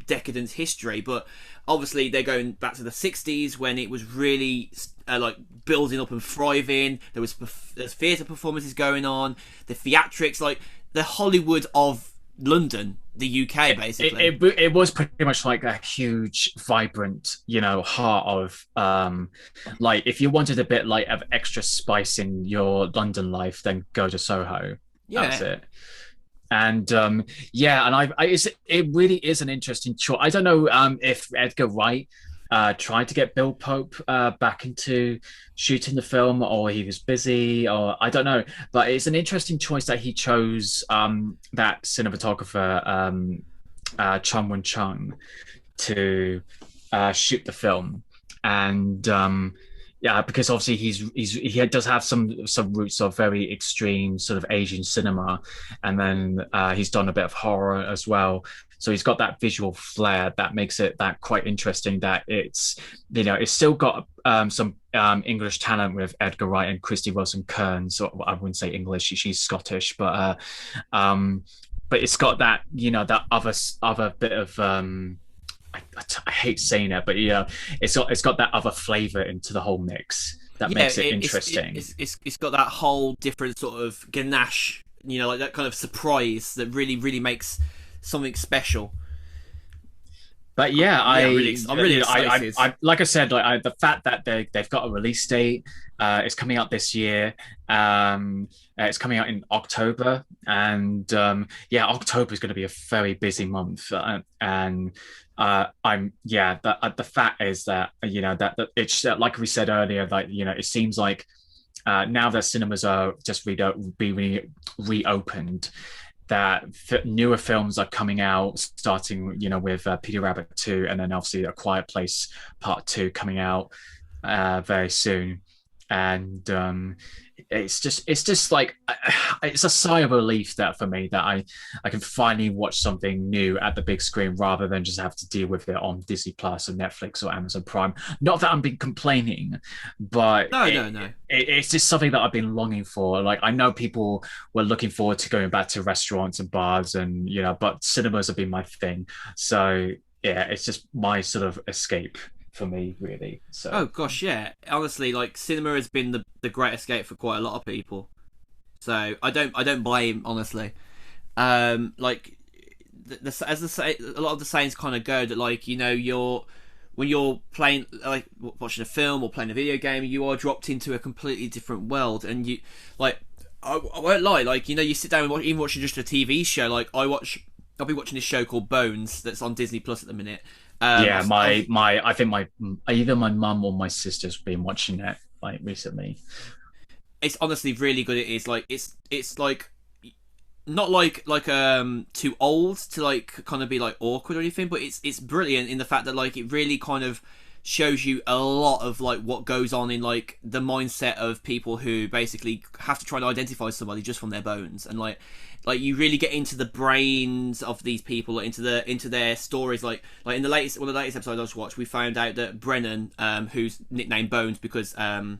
decadent history, but obviously they're going back to the 60s when it was really like building up and thriving. There's theatre performances going on, the theatrics, like the Hollywood of London, the UK, basically. it was pretty much like a huge, vibrant, heart of like if you wanted a bit like of extra spice in your London life, then go to Soho. That's Yeah. it. And yeah, and it really is an interesting choice. I don't know if Edgar Wright tried to get Bill Pope back into shooting the film, or he was busy, or I don't know. But it's an interesting choice that he chose that cinematographer Chung Won Chung to shoot the film, and yeah, because obviously he does have some roots of very extreme sort of Asian cinema, and then he's done a bit of horror as well. So he's got that visual flair that makes it that quite interesting. That it's it's still got some English talent with Edgar Wright and Christy Wilson Kearns. So I wouldn't say English; she's Scottish, but it's got that that other bit of I hate saying it, but it's got that other flavor into the whole mix that Yeah, makes it interesting. it's got that whole different sort of ganache, like that kind of surprise that really makes something special. But yeah, I'm really excited. like I said, the fact that they've got a release date, it's coming out this year. It's coming out in October, and yeah, October is going to be a very busy month, and the fact is that that it's like we said earlier, like it seems like now that cinemas are just reopened, that newer films are coming out, starting with Peter Rabbit 2, and then obviously A Quiet Place Part 2 coming out very soon. And it's just like it's a sigh of relief that for me that I can finally watch something new at the big screen rather than just have to deal with it on Disney Plus or Netflix or Amazon Prime. Not that I'm been complaining, but No. It's just something that I've been longing for. Like I know people were looking forward to going back to restaurants and bars, and but cinemas have been my thing. So yeah, it's just my sort of escape for me, really. So Oh gosh, yeah. Honestly, like cinema has been the great escape for quite a lot of people. So I don't blame, honestly. Like a lot of the sayings kind of go that like you're when you're playing like watching a film or playing a video game, you are dropped into a completely different world, and you like I won't lie, like you sit down and even watching just a TV show. Like I'll be watching this show called Bones that's on Disney Plus at the minute. yeah, I think my either my mum or my sister's been watching that like recently. It's honestly really good. It is like it's like not too old to like kind of be like awkward or anything, but it's brilliant in the fact that like it really kind of shows you a lot of like what goes on in like the mindset of people who basically have to try and identify somebody just from their bones, and like you really get into the brains of these people, like, into their stories. Like in the latest one of the latest episodes I just watched, we found out that Brennan, who's nicknamed Bones because the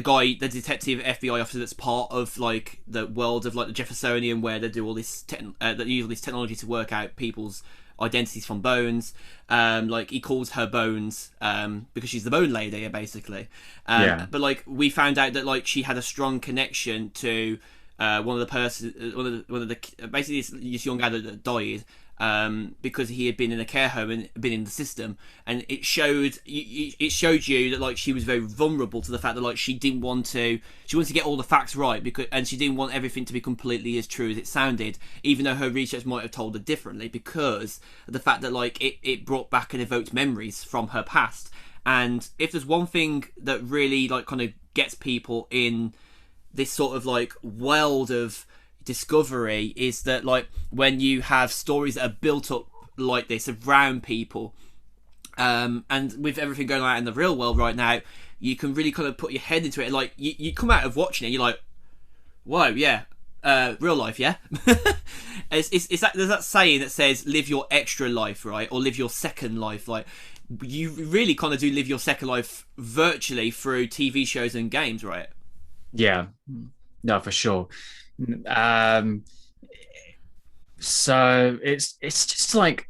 detective FBI officer that's part of like the world of like the Jeffersonian, where they do all this that use all this technology to work out people's identities from bones. Like he calls her Bones because she's the bone lady, basically. Yeah. But like we found out that like she had a strong connection to one of the basically this young adult that died because he had been in a care home and been in the system, and it showed you that like she was very vulnerable to the fact that like she wanted to get all the facts right, and she didn't want everything to be completely as true as it sounded, even though her research might have told her differently, because of the fact that like it brought back and evoked memories from her past. And if there's one thing that really like kind of gets people in this sort of like world of discovery, is that like when you have stories that are built up like this around people, and with everything going on in the real world right now, you can really kind of put your head into it. Like you come out of watching it, you're like, whoa, yeah, real life, yeah. it's that there's that saying that says live your extra life, right, or live your second life. Like you really kind of do live your second life virtually through TV shows and games, right? Yeah, no, for sure. Um, so it's just like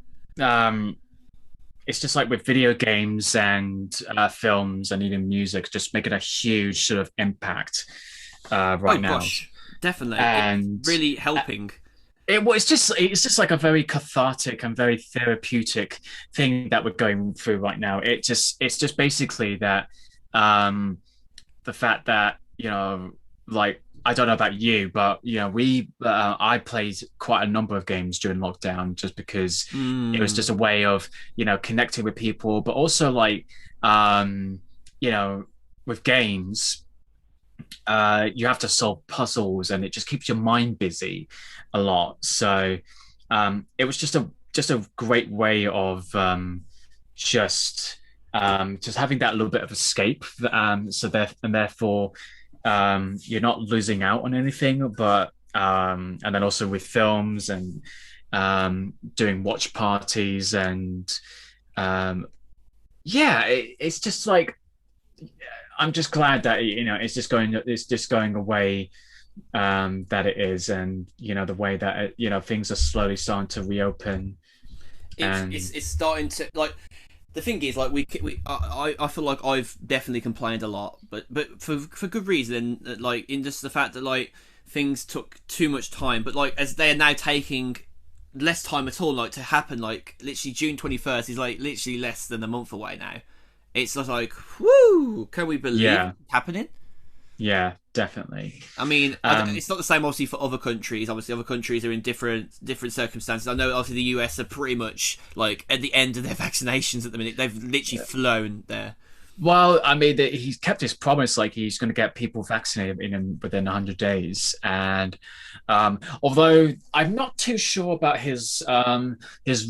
it's just like with video games and films and even music, just making a huge sort of impact right Oh now. gosh, definitely, And it's really helping. it's just like a very cathartic and very therapeutic thing that we're going through right now. It's just basically that the fact that like I don't know about you, but I played quite a number of games during lockdown just because it was just Mm. a way of connecting with people, but also like um, you know with games, you have to solve puzzles, and it just keeps your mind busy a lot. So it was just a great way of just just having that little bit of escape. Therefore, you're not losing out on anything. But and then also with films and doing watch parties and um, yeah, it's just like I'm just glad that it's just going away that it is, and the way that things are slowly starting to reopen. And It's starting to like. The thing is, like I feel like I've definitely complained a lot, but for good reason. Like in just the fact that like things took too much time, but like as they are now taking less time at all, like to happen. Like literally June 21st is like literally less than a month away now. It's just like, whoo! Can we believe yeah, it's happening? yeah, definitely. I mean, um it's not the same obviously for other countries. Obviously, other countries are in different circumstances. I know obviously the US are pretty much like at the end of their vaccinations at the minute. They've literally flown there. Well, I mean, he's kept his promise. Like he's going to get people vaccinated within 100 days. And although I'm not too sure about his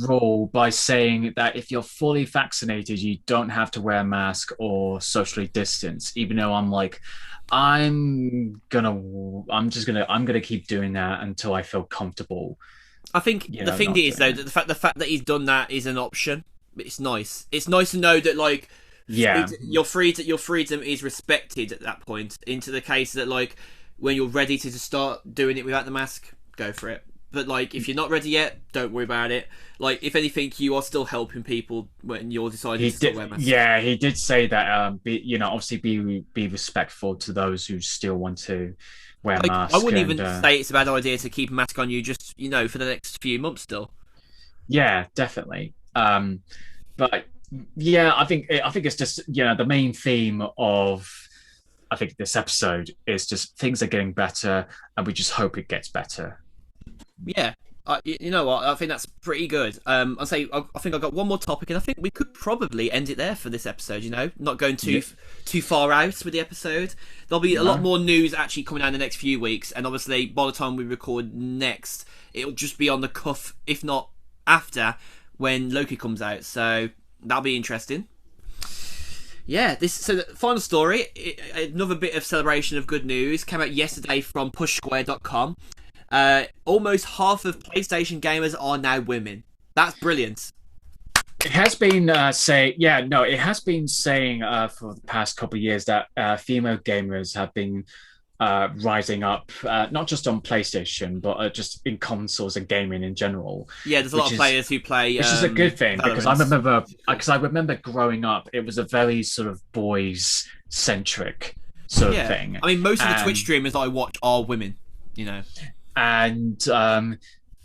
rule by saying that if you're fully vaccinated, you don't have to wear a mask or socially distance. Even though I'm gonna keep doing that until I feel comfortable. I think the thing Not is doing though it. that the fact that he's done that is an option. It's nice. It's nice to know that like Yeah, your freedom is respected at that point. Into the case that like when you're ready to just start doing it without the mask, go for it. But like if you're not ready yet, don't worry about it. Like if anything, you are still helping people when you're deciding he to start did. wearing masks. Yeah, he did say that. Obviously be respectful to those who still want to wear a Like I mask, wouldn't and even say it's a bad idea to keep a mask on you just for the next few months still. yeah, definitely. But yeah, I think it's just the main theme of I think this episode is just things are getting better, and we just hope it gets better. Yeah. You know what? I think that's pretty good. I think I got one more topic, and I think we could probably end it there for this episode. Not going Yeah, too far out with the episode. There'll be a lot no, more news actually coming out in the next few weeks, and obviously by the time we record next, it'll just be on the cuff, if not after when Loki comes out. So that'll be interesting. Yeah, so the final story, another bit of celebration of good news came out yesterday from PushSquare.com. Almost half of PlayStation gamers are now women. That's brilliant. it has been it has been saying for the past couple of years that female gamers have been rising up, not just on PlayStation, but just in consoles and gaming in general, Yeah, there's a lot which of is players who play which is a good thing because I Valorant. remember because I remember growing up, it was a very sort of boys centric sort of Yeah, thing, I mean most of the Twitch and streamers I watch are women. You know. and um,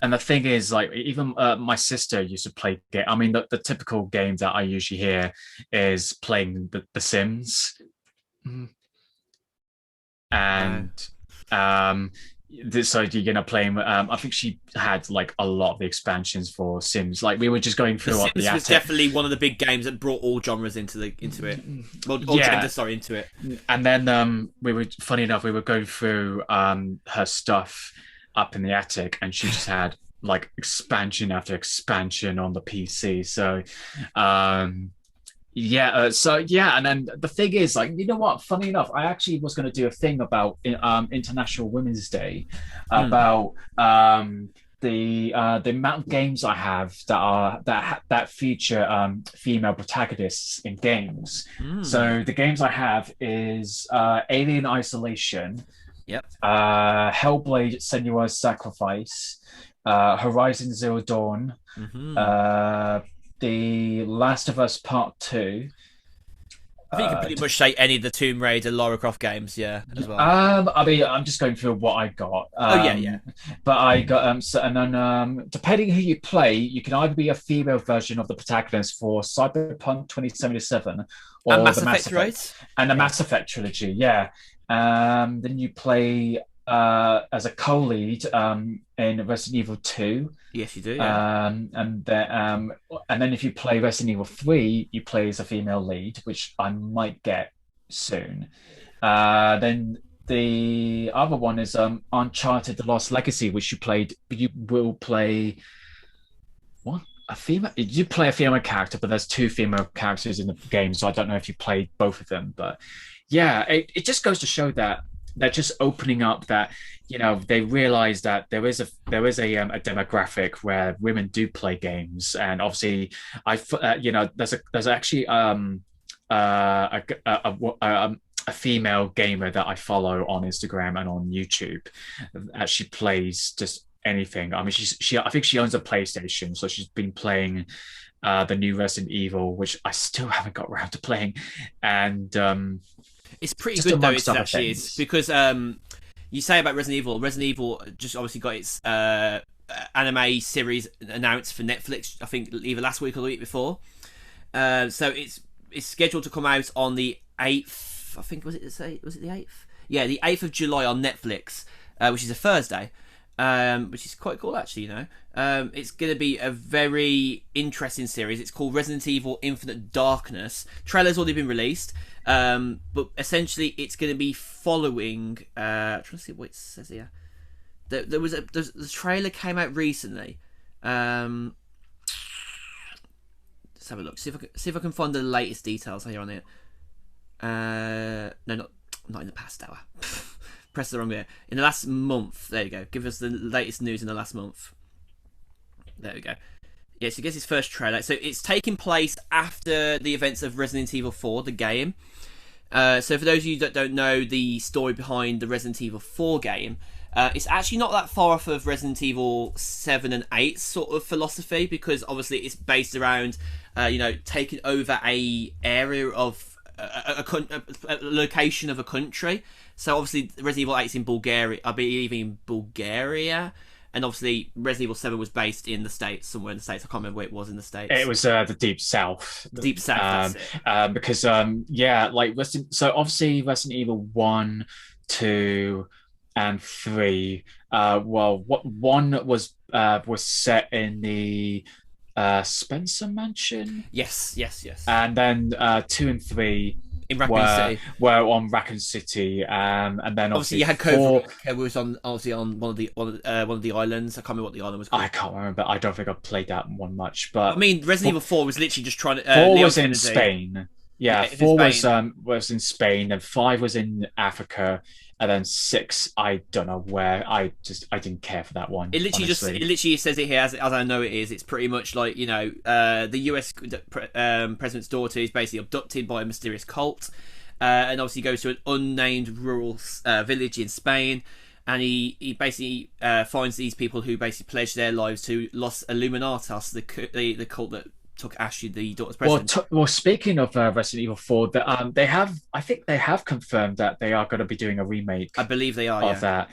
and the thing is, like, even my sister used to play game. I mean, the typical game that I usually hear is playing the Sims, Uh, and so you're gonna play. I think she had like a lot of the expansions for Sims. Like we were just going the through up the Sims was attic. definitely one of the big games that brought all genres into it. Well, all Yeah, genders, sorry, into it. and then we were funny enough, we were going through her stuff up in the attic, and she just had like expansion after expansion on the PC. So and then the thing is, like, you know what? Funny enough, I actually was going to do a thing about International Women's Day, Mm. about the amount of games I have that feature female protagonists in games. Mm. So the games I have is Alien Isolation, Yep. Hellblade: Senua's Sacrifice, Horizon Zero Dawn, Hmm. uh, The Last of Us Part Two. I think you can Uh, pretty much say any of the Tomb Raider, Lara Croft games, yeah, as well. I mean, I'm just going through what I got. Oh yeah, yeah. But I got and then depending who you play, you can either be a female version of the protagonist for Cyberpunk 2077 And or the Mass Mass Effect, Effect right? and the Yeah. Mass Effect trilogy. Yeah. Then you play as a co-lead in Resident Evil 2. Yes, you do. Yeah. And then if you play Resident Evil 3, you play as a female lead, which I might get soon. Then the other one is Uncharted: The Lost Legacy, which you will play what? A female? You play a female character, but there's two female characters in the game, so I don't know if you played both of them. But yeah, it just goes to show that they're just opening up that they realize that there is a demographic where women do play games, and obviously there's actually a female gamer that I follow on Instagram and on YouTube. She plays just anything. I mean, I think she owns a PlayStation, so she's been playing the new Resident Evil, which I still haven't got around to playing, and It's pretty just good though. amongst It other actually is things. because you say about Resident Evil. Resident Evil just obviously got its anime series announced for Netflix. I think either last week or the week before. So it's scheduled to come out on the 8th. I think was it the 8th? Yeah, the 8th of July on Netflix, which is a Thursday. Which is quite cool actually. It's going to be a very interesting series. It's called Resident Evil Infinite Darkness. Trailer's already been released, but essentially it's going to be following. Trying to see what it says here. The trailer came out recently. Let's have a look. See if I can find the latest details here on it. No, not in the past hour. Press the wrong bit. In the last month. There you go. Give us the latest news in the last month. There we go. Yeah, so it gets its first trailer. So it's taking place after the events of Resident Evil 4, the game. So for those of you that don't know the story behind the Resident Evil 4 game, it's actually not that far off of Resident Evil 7 and 8 sort of philosophy, because obviously it's based around, taking over a area of a location of a country. So obviously Resident Evil 8 is in Bulgaria, I believe in Bulgaria, and obviously Resident Evil 7 was based in the States, somewhere in the States. I can't remember where it was in the States. It was the Deep South. Deep South, that's it. Because so obviously Resident Evil 1, 2, and 3. What one was set in the Spencer Mansion. Yes, yes, yes. And then 2 and 3 in Raccoon City were on Raccoon City, and then obviously you had Cobra. It was on one of the islands. I can't remember what the island was called. I can't remember. I don't think I played that one much. But I mean, Resident Evil 4 was literally just trying to. 4 was in Spain. Yeah, 4 was in Spain, and 5 was in Africa, and then 6 I don't know where. I didn't care for that one. It literally says it here as I know it is. It's pretty much like the US president's daughter is basically abducted by a mysterious cult, and obviously goes to an unnamed rural village in Spain, and he basically finds these people who basically pledge their lives to Los Illuminatos, the cult that took Ashley, the daughter's president. Well, speaking of Resident Evil 4, I think they have confirmed that they are going to be doing a remake. I believe they are of that,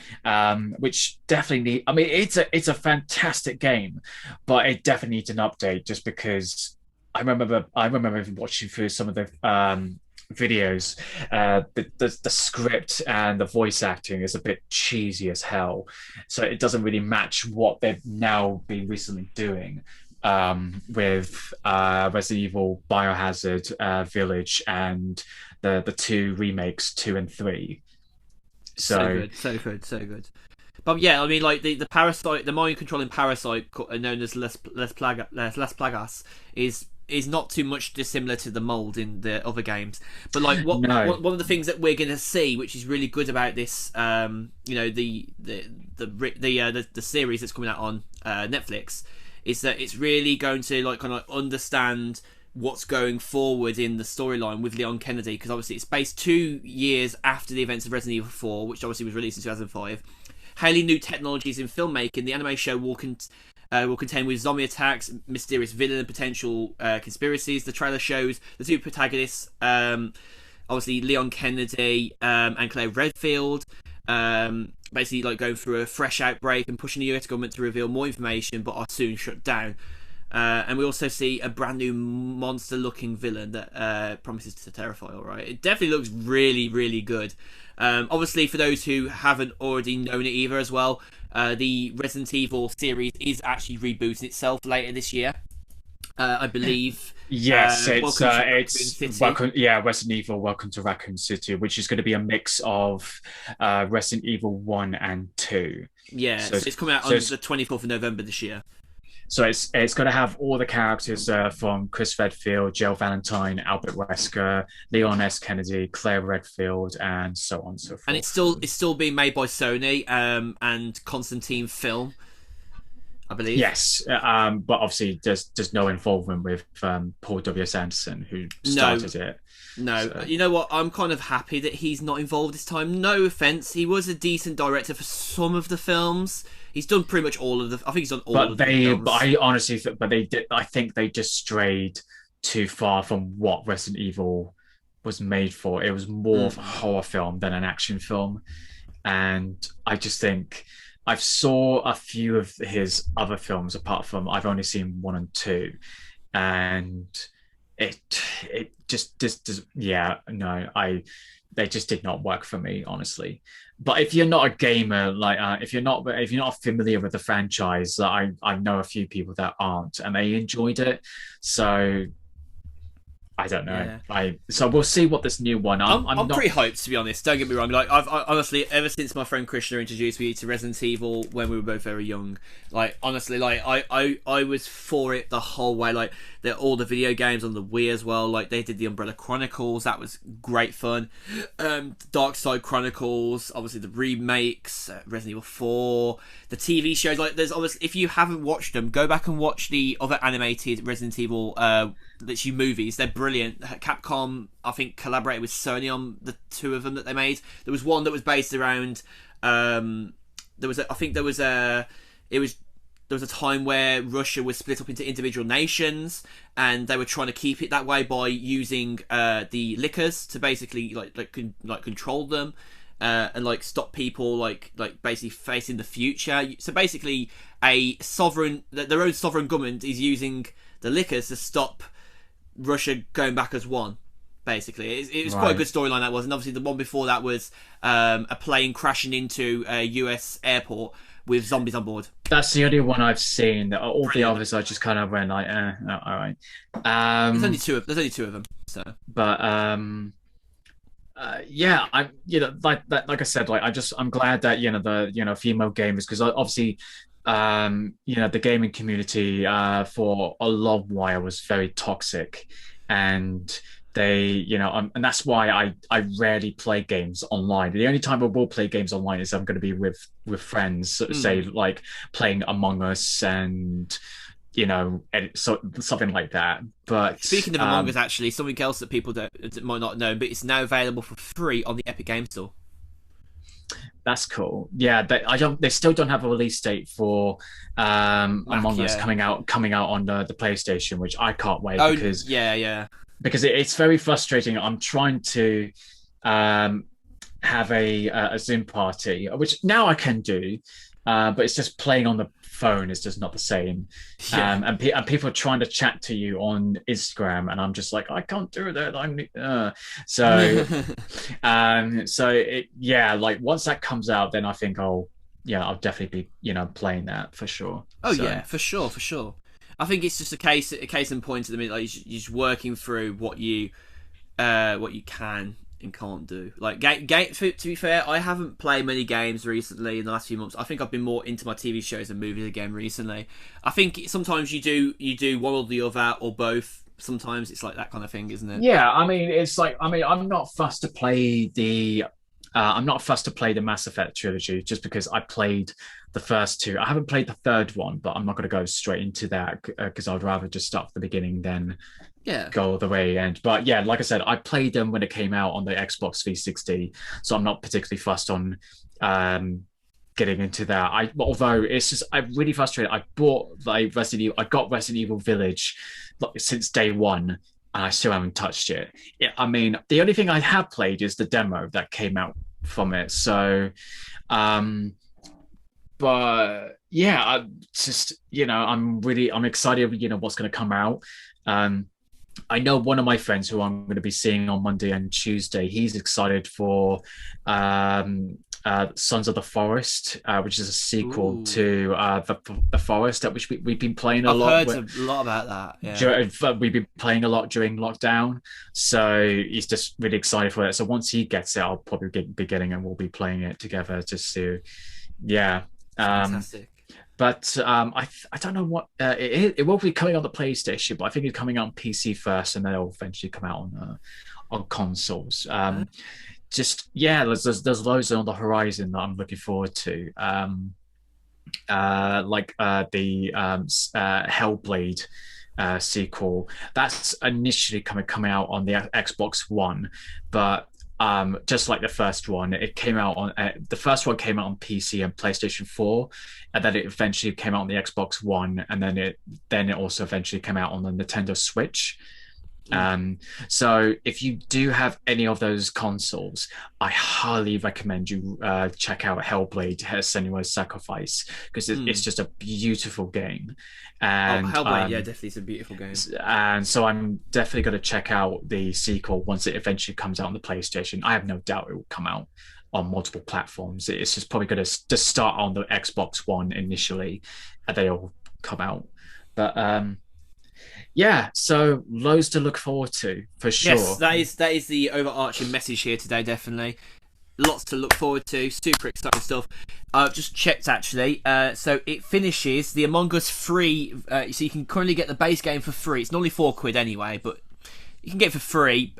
which definitely I mean, it's a fantastic game, but it definitely needs an update. Just because I remember watching through some of the videos, the script and the voice acting is a bit cheesy as hell, so it doesn't really match what they've now been recently doing with Resident Evil Biohazard Village and the two remakes, 2 and 3. So good. But yeah, I mean, like the parasite, the mind controlling parasite known as Las Plagas is not too much dissimilar to the mold in the other games. But like one of the things that we're going to see, which is really good about this, the series that's coming out on Netflix, is that it's really going to like kind of understand what's going forward in the storyline with Leon Kennedy, because obviously it's based 2 years after the events of Resident Evil 4, which obviously was released in 2005. Highly new technologies in filmmaking. The anime show will contend with zombie attacks, mysterious villain, and potential conspiracies. The trailer shows the two protagonists, obviously Leon Kennedy and Claire Redfield, basically like going through a fresh outbreak and pushing the US government to reveal more information, but are soon shut down. And we also see a brand new monster-looking villain that promises to terrify. All right, it definitely looks really, really good. Obviously, for those who haven't already known it either, as well, the Resident Evil series is actually rebooting itself later this year. I believe. Yes, Welcome to Raccoon it's City. welcome. Yeah, Resident Evil: Welcome to Raccoon City, which is going to be a mix of Resident Evil 1 and 2. Yeah, So, so it's coming out so on it's the 24th of November this year. it's going to have all the characters from Chris Redfield, Jill Valentine, Albert Wesker, Leon S. Kennedy, Claire Redfield, and so on and so And forth. it's still being made by Sony and Constantine Film, I believe. Yes, but obviously there's no involvement with Paul W.S. Anderson, who No, started it. no. So, You know what? I'm kind of happy that he's not involved this time. No offense, he was a decent director for some of the films. He's done pretty much all of the. I think he's done all of the but films. I honestly, but they did. I think they just strayed too far from what Resident Evil was made for. It was more of a Mm. horror film than an action film, and I just think I've saw a few of his other films. Apart from I've only seen 1 and 2, and it just yeah, no, I they just did not work for me, honestly. But if you're not a gamer, like if you're not familiar with the franchise, I know a few people that aren't, and they enjoyed it. So I don't know. Yeah. I so we'll see what this new one. I'm I'm not. pretty hyped, to be honest. Don't get me wrong. Like I honestly, ever since my friend Krishna introduced me to Resident Evil when we were both very young, like honestly, like I was for it the whole way. Like all the video games on the Wii as well. Like they did the Umbrella Chronicles, that was great fun. Dark Side Chronicles, obviously the remakes, Resident Evil 4, the TV shows. Like there's obviously, if you haven't watched them, go back and watch the other animated Resident Evil literally movies. They're brilliant. Capcom, I think, collaborated with Sony on the two of them that they made. There was one that was based around there was a, I think there was a it was there was a time where Russia was split up into individual nations, and they were trying to keep it that way by using the liquors to basically like control them, and like stop people like basically facing the future. So basically, their own sovereign government is using the liquors to stop Russia going back as one. Basically, it was quite a Right. good storyline that was, and obviously the one before that was a plane crashing into a U.S. airport with zombies on board. That's the only one I've seen. All the Brilliant. others I just kind of went like, all right. There's only two of them. So But yeah, I like I said, like I'm glad that the female gamers, because obviously the gaming community for a long while was very toxic, and they and that's why I rarely play games online. The only time I will play games online is I'm going to be with friends, say like playing Among Us and so something like that. But speaking of Among Us, actually, something else that people might not know, but it's now available for free on the Epic Game Store. that's cool. Yeah, they still don't have a release date for Among Us Yeah. coming out on the PlayStation, which I can't wait Oh because yeah, yeah. it's very frustrating. I'm trying to have a Zoom party, which now I can do, but it's just playing on the phone is just not the same. Yeah. And people are trying to chat to you on Instagram, and I'm just like, I can't do that. So yeah, like once that comes out, then I think I'll definitely be playing that for sure. Oh So yeah, for sure, for sure. I think it's just a case in point at the minute. Like you're just working through what you can and can't do. Like to be fair, I haven't played many games recently in the last few months. I think I've been more into my TV shows and movies again recently. I think sometimes you do one or the other or both. Sometimes it's like that kind of thing, isn't it? yeah, I mean, it's like I'm not fussed to play the Mass Effect trilogy just because I played the first two. I haven't played the third one, but I'm not going to go straight into that because I'd rather just start from the beginning than Yeah. go all the way end. But yeah, like I said, I played them when it came out on the Xbox 360, so I'm not particularly fussed on getting into that. Although it's just I'm really frustrated. I got Resident Evil Village since day one, and I still haven't touched it. I mean, the only thing I have played is the demo that came out from it. So, but yeah, just I'm excited. What's going to come out. Um, I know one of my friends who I'm going to be seeing on Monday and Tuesday. He's excited for Sons of the Forest, which is a sequel Ooh, to the Forest, that which we've been playing a I've lot. heard a lot about that. Yeah. We've been playing a lot during lockdown, so he's just really excited for it. So once he gets it, I'll probably be getting it, and we'll be playing it together just to, yeah. Um, Fantastic. but I don't know what it will be coming on the PlayStation, but I think it's coming out on PC first, and then it'll eventually come out on consoles. Just yeah, there's loads on the horizon that I'm looking forward to. Like the Hellblade sequel. That's initially coming out on the Xbox One, but just like the first one, it came out on the first one came out on PC and PlayStation 4, and then it eventually came out on the Xbox One, and then it also eventually came out on the Nintendo Switch. Mm. So if you do have any of those consoles, I highly recommend you check out Hellblade: Senua's Sacrifice, because it's Mm. just a beautiful game. Oh, And Hellblade, yeah, definitely, it's a beautiful game. and so I'm definitely going to check out the sequel once it eventually comes out on the PlayStation. I have no doubt it will come out on multiple platforms. It's just probably going to just start on the Xbox One initially, and they all come out. But yeah, so loads to look forward to for Yes, sure. that is the overarching message here today. Definitely, lots to look forward to. Super exciting stuff. I've just checked actually. So it finishes the Among Us free. So you can currently get the base game for free. It's normally £4 anyway, but you can get it for free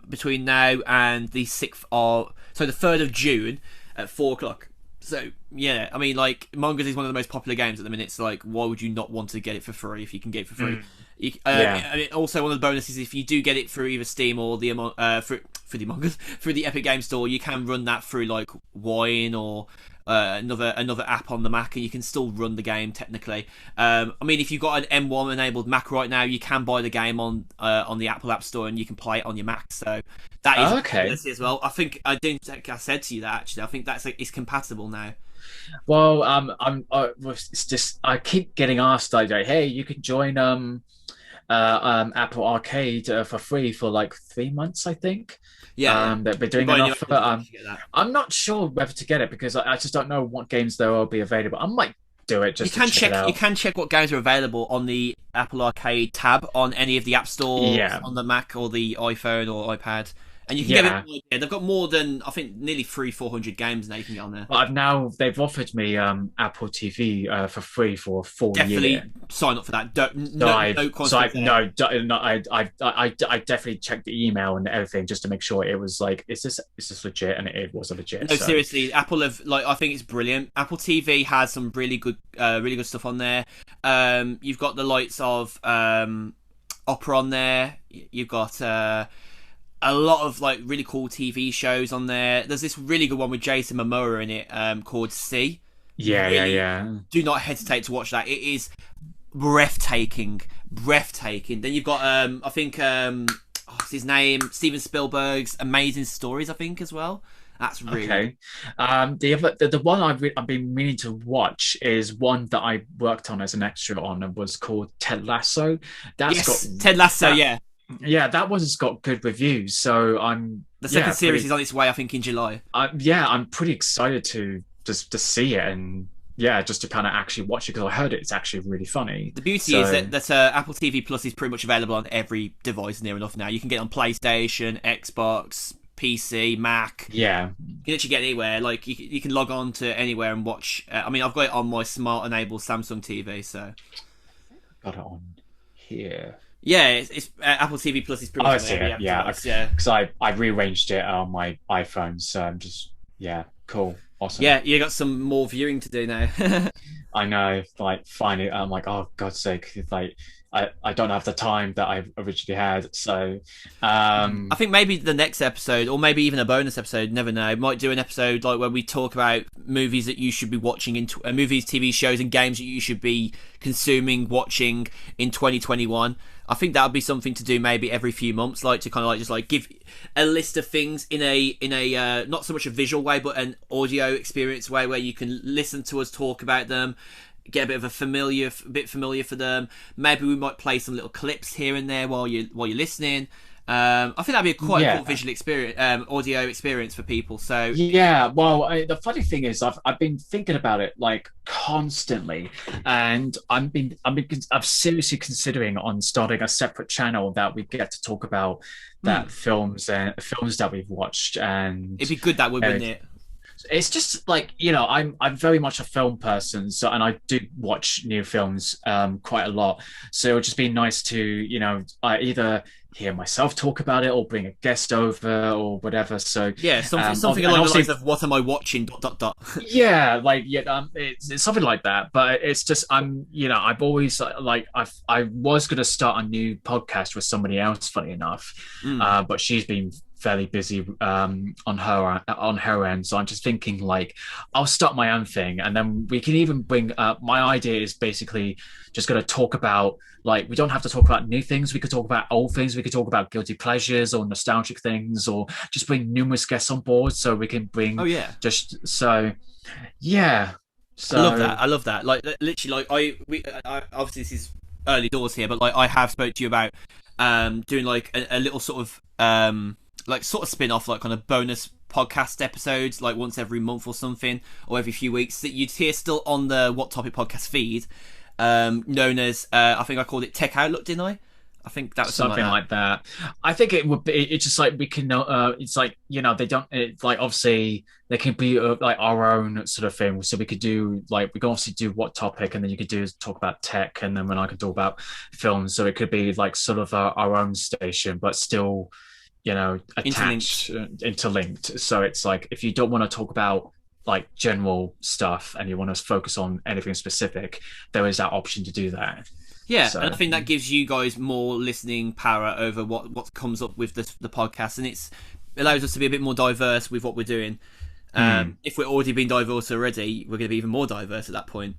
between now and the 3rd of June at 4 o'clock. So yeah, I mean, like, Among Us is one of the most popular games at the minute. It's like, why would you not want to get it for free if you can get it for free? Yeah. I mean, also, one of the bonuses, if you do get it through either Steam or through the Among Us, through the Epic Game Store, you can run that through like Wine or another app on the Mac, and you can still run the game technically. I mean, if you've got an M1 enabled Mac right now, you can buy the game on the Apple App Store, and you can play it on your Mac. So that is a Okay. possibility as well. I didn't think I said to you that actually. I think it's compatible now. Well, it's just I keep getting asked like, hey, you can join Apple Arcade for free for like 3 months, I think. Yeah, yeah. They're You doing buy an a new offer. Apple TV, you get that. I'm not sure whether to get it because I just don't know what games there will be available. I might do it You just to can check it check. You out. can check what games are available on the Apple Arcade tab on any of the app stores Yeah, on the Mac or the iPhone or iPad, and you can get it. yeah. Yeah, they've got more than, I think, nearly 400 games now you can get on there. But they've offered me Apple TV for free for a full year. Definitely sign up for that. Don't, So no, I no so I conflict there. no, no I definitely checked the email and everything just to make sure it was like is this legit, and it was legit. No, So seriously, Apple have, like, I think it's brilliant. Apple TV has some really good stuff on there. You've got the likes of Opera on there. You've got a lot of like really cool TV shows on there. There's this really good one with Jason Momoa in it called C. yeah, yeah, Really, yeah. do not hesitate to watch that. It is breathtaking, breathtaking. Then you've got I think what's his name? Steven Spielberg's Amazing Stories, I think, as well. That's really good. Okay. The one I've been meaning to watch is one that I worked on as an extra on, and was called Ted Lasso. That's got Yes, Ted Lasso. that Yeah, yeah, that one's got good reviews. So I'm the second yeah series pretty is on its way, I think, in July. I'm pretty excited to just to see it, and yeah, just to kind of actually watch it because I heard it's actually really funny. The beauty is So that Apple TV Plus is pretty much available on every device near enough now. You can get it on PlayStation, Xbox, PC, Mac. yeah, You can literally get it anywhere. Like, you can log on to anywhere and watch. I mean, I've got it on my smart enabled Samsung TV, so got it on here. yeah, it's Apple TV Plus is pretty Oh, I much on see every it. Apple Yeah, device. Yeah, because I rearranged it on my iPhone, so I'm just yeah, cool, awesome. yeah, you got some more viewing to do now. I know, like finally, I'm like, oh God's sake, it's like I don't have the time that I originally had. So, I think maybe the next episode, or maybe even a bonus episode, never know, might do an episode like where we talk about movies that you should be watching movies, TV shows, and games that you should be consuming, watching in 2021. I think that would be something to do maybe every few months, like to kind of like just like give a list of things in a not so much a visual way, but an audio experience way where you can listen to us talk about them. get a bit of a bit familiar for them. Maybe we might play some little clips here and there while you're listening. I think that'd be quite a cool visual experience, audio experience for people. So yeah, well, the funny thing is, I've been thinking about it like constantly, and I'm seriously considering on starting a separate channel that we get to talk about that films that we've watched, and it'd be good that would, wouldn't it? It's just like, I'm very much a film person, and I do watch new films quite a lot. So it would just be nice to, I either hear myself talk about it or bring a guest over or whatever. So yeah, something along the lines of what am I watching? ... Yeah, it's something like that. But it's just I've always I was gonna start a new podcast with somebody else, funny enough, but she's been fairly busy on her end, so I'm just thinking I'll start my own thing, and then we can even bring my idea is basically just going to talk about we don't have to talk about new things, we could talk about old things, we could talk about guilty pleasures or nostalgic things, or just bring numerous guests on board, so we can bring I love that literally I obviously this is early doors here, but I have spoke to you about doing a little sort of spin-off, kind of bonus podcast episodes, once every month or something, or every few weeks, that you'd hear still on the What Topic podcast feed, known as I think I called it Tech Outlook, didn't I? I think that was something like that. I think it would be. It's just we can. It's they don't. It's obviously they can be our own sort of thing. So we could do we can obviously do What Topic, and then you could talk about tech, and then when I can talk about films. So it could be sort of our own station, but still, attached, interlinked. So it's if you don't want to talk about general stuff and you want to focus on anything specific, there is that option to do that. Yeah, so, and I think that gives you guys more listening power over what comes up with the podcast, and it allows us to be a bit more diverse with what we're doing. If we're already being diverse already, we're going to be even more diverse at that point.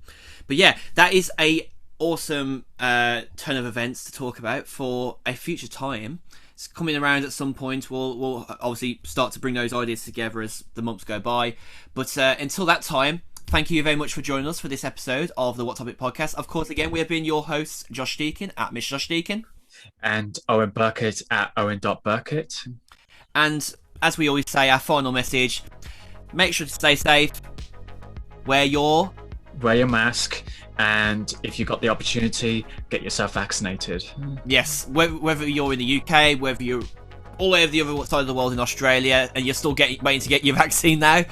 But yeah, that is a awesome turn of events to talk about for a future time. It's coming around at some point. We'll obviously start to bring those ideas together as the months go by. But until that time, thank you very much for joining us for this episode of the What Topic podcast. Of course, again, we have been your hosts, Josh Deakin at Miss Josh Deakin. And Owen Burkett at Owen.Burkett. And as we always say, our final message, make sure to stay safe, wear your mask, and if you've got the opportunity, get yourself vaccinated. Yes, whether you're in the UK, whether you're all over the other side of the world in Australia, and you're still waiting to get your vaccine now,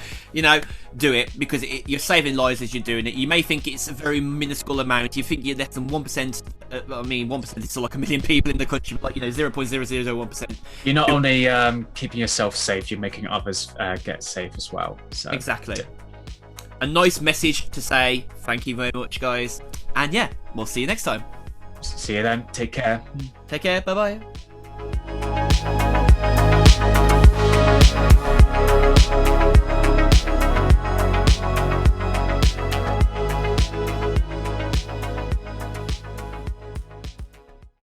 do it, because you're saving lives as you're doing it. You may think it's a very minuscule amount. You think you're less than 1%. 1% is still like a million people in the country, but 0.0001%. You're not only keeping yourself safe, you're making others get safe as well. So exactly. A nice message to say. Thank you very much, guys. And yeah, we'll see you next time. See you then. Take care. Take care. Bye-bye.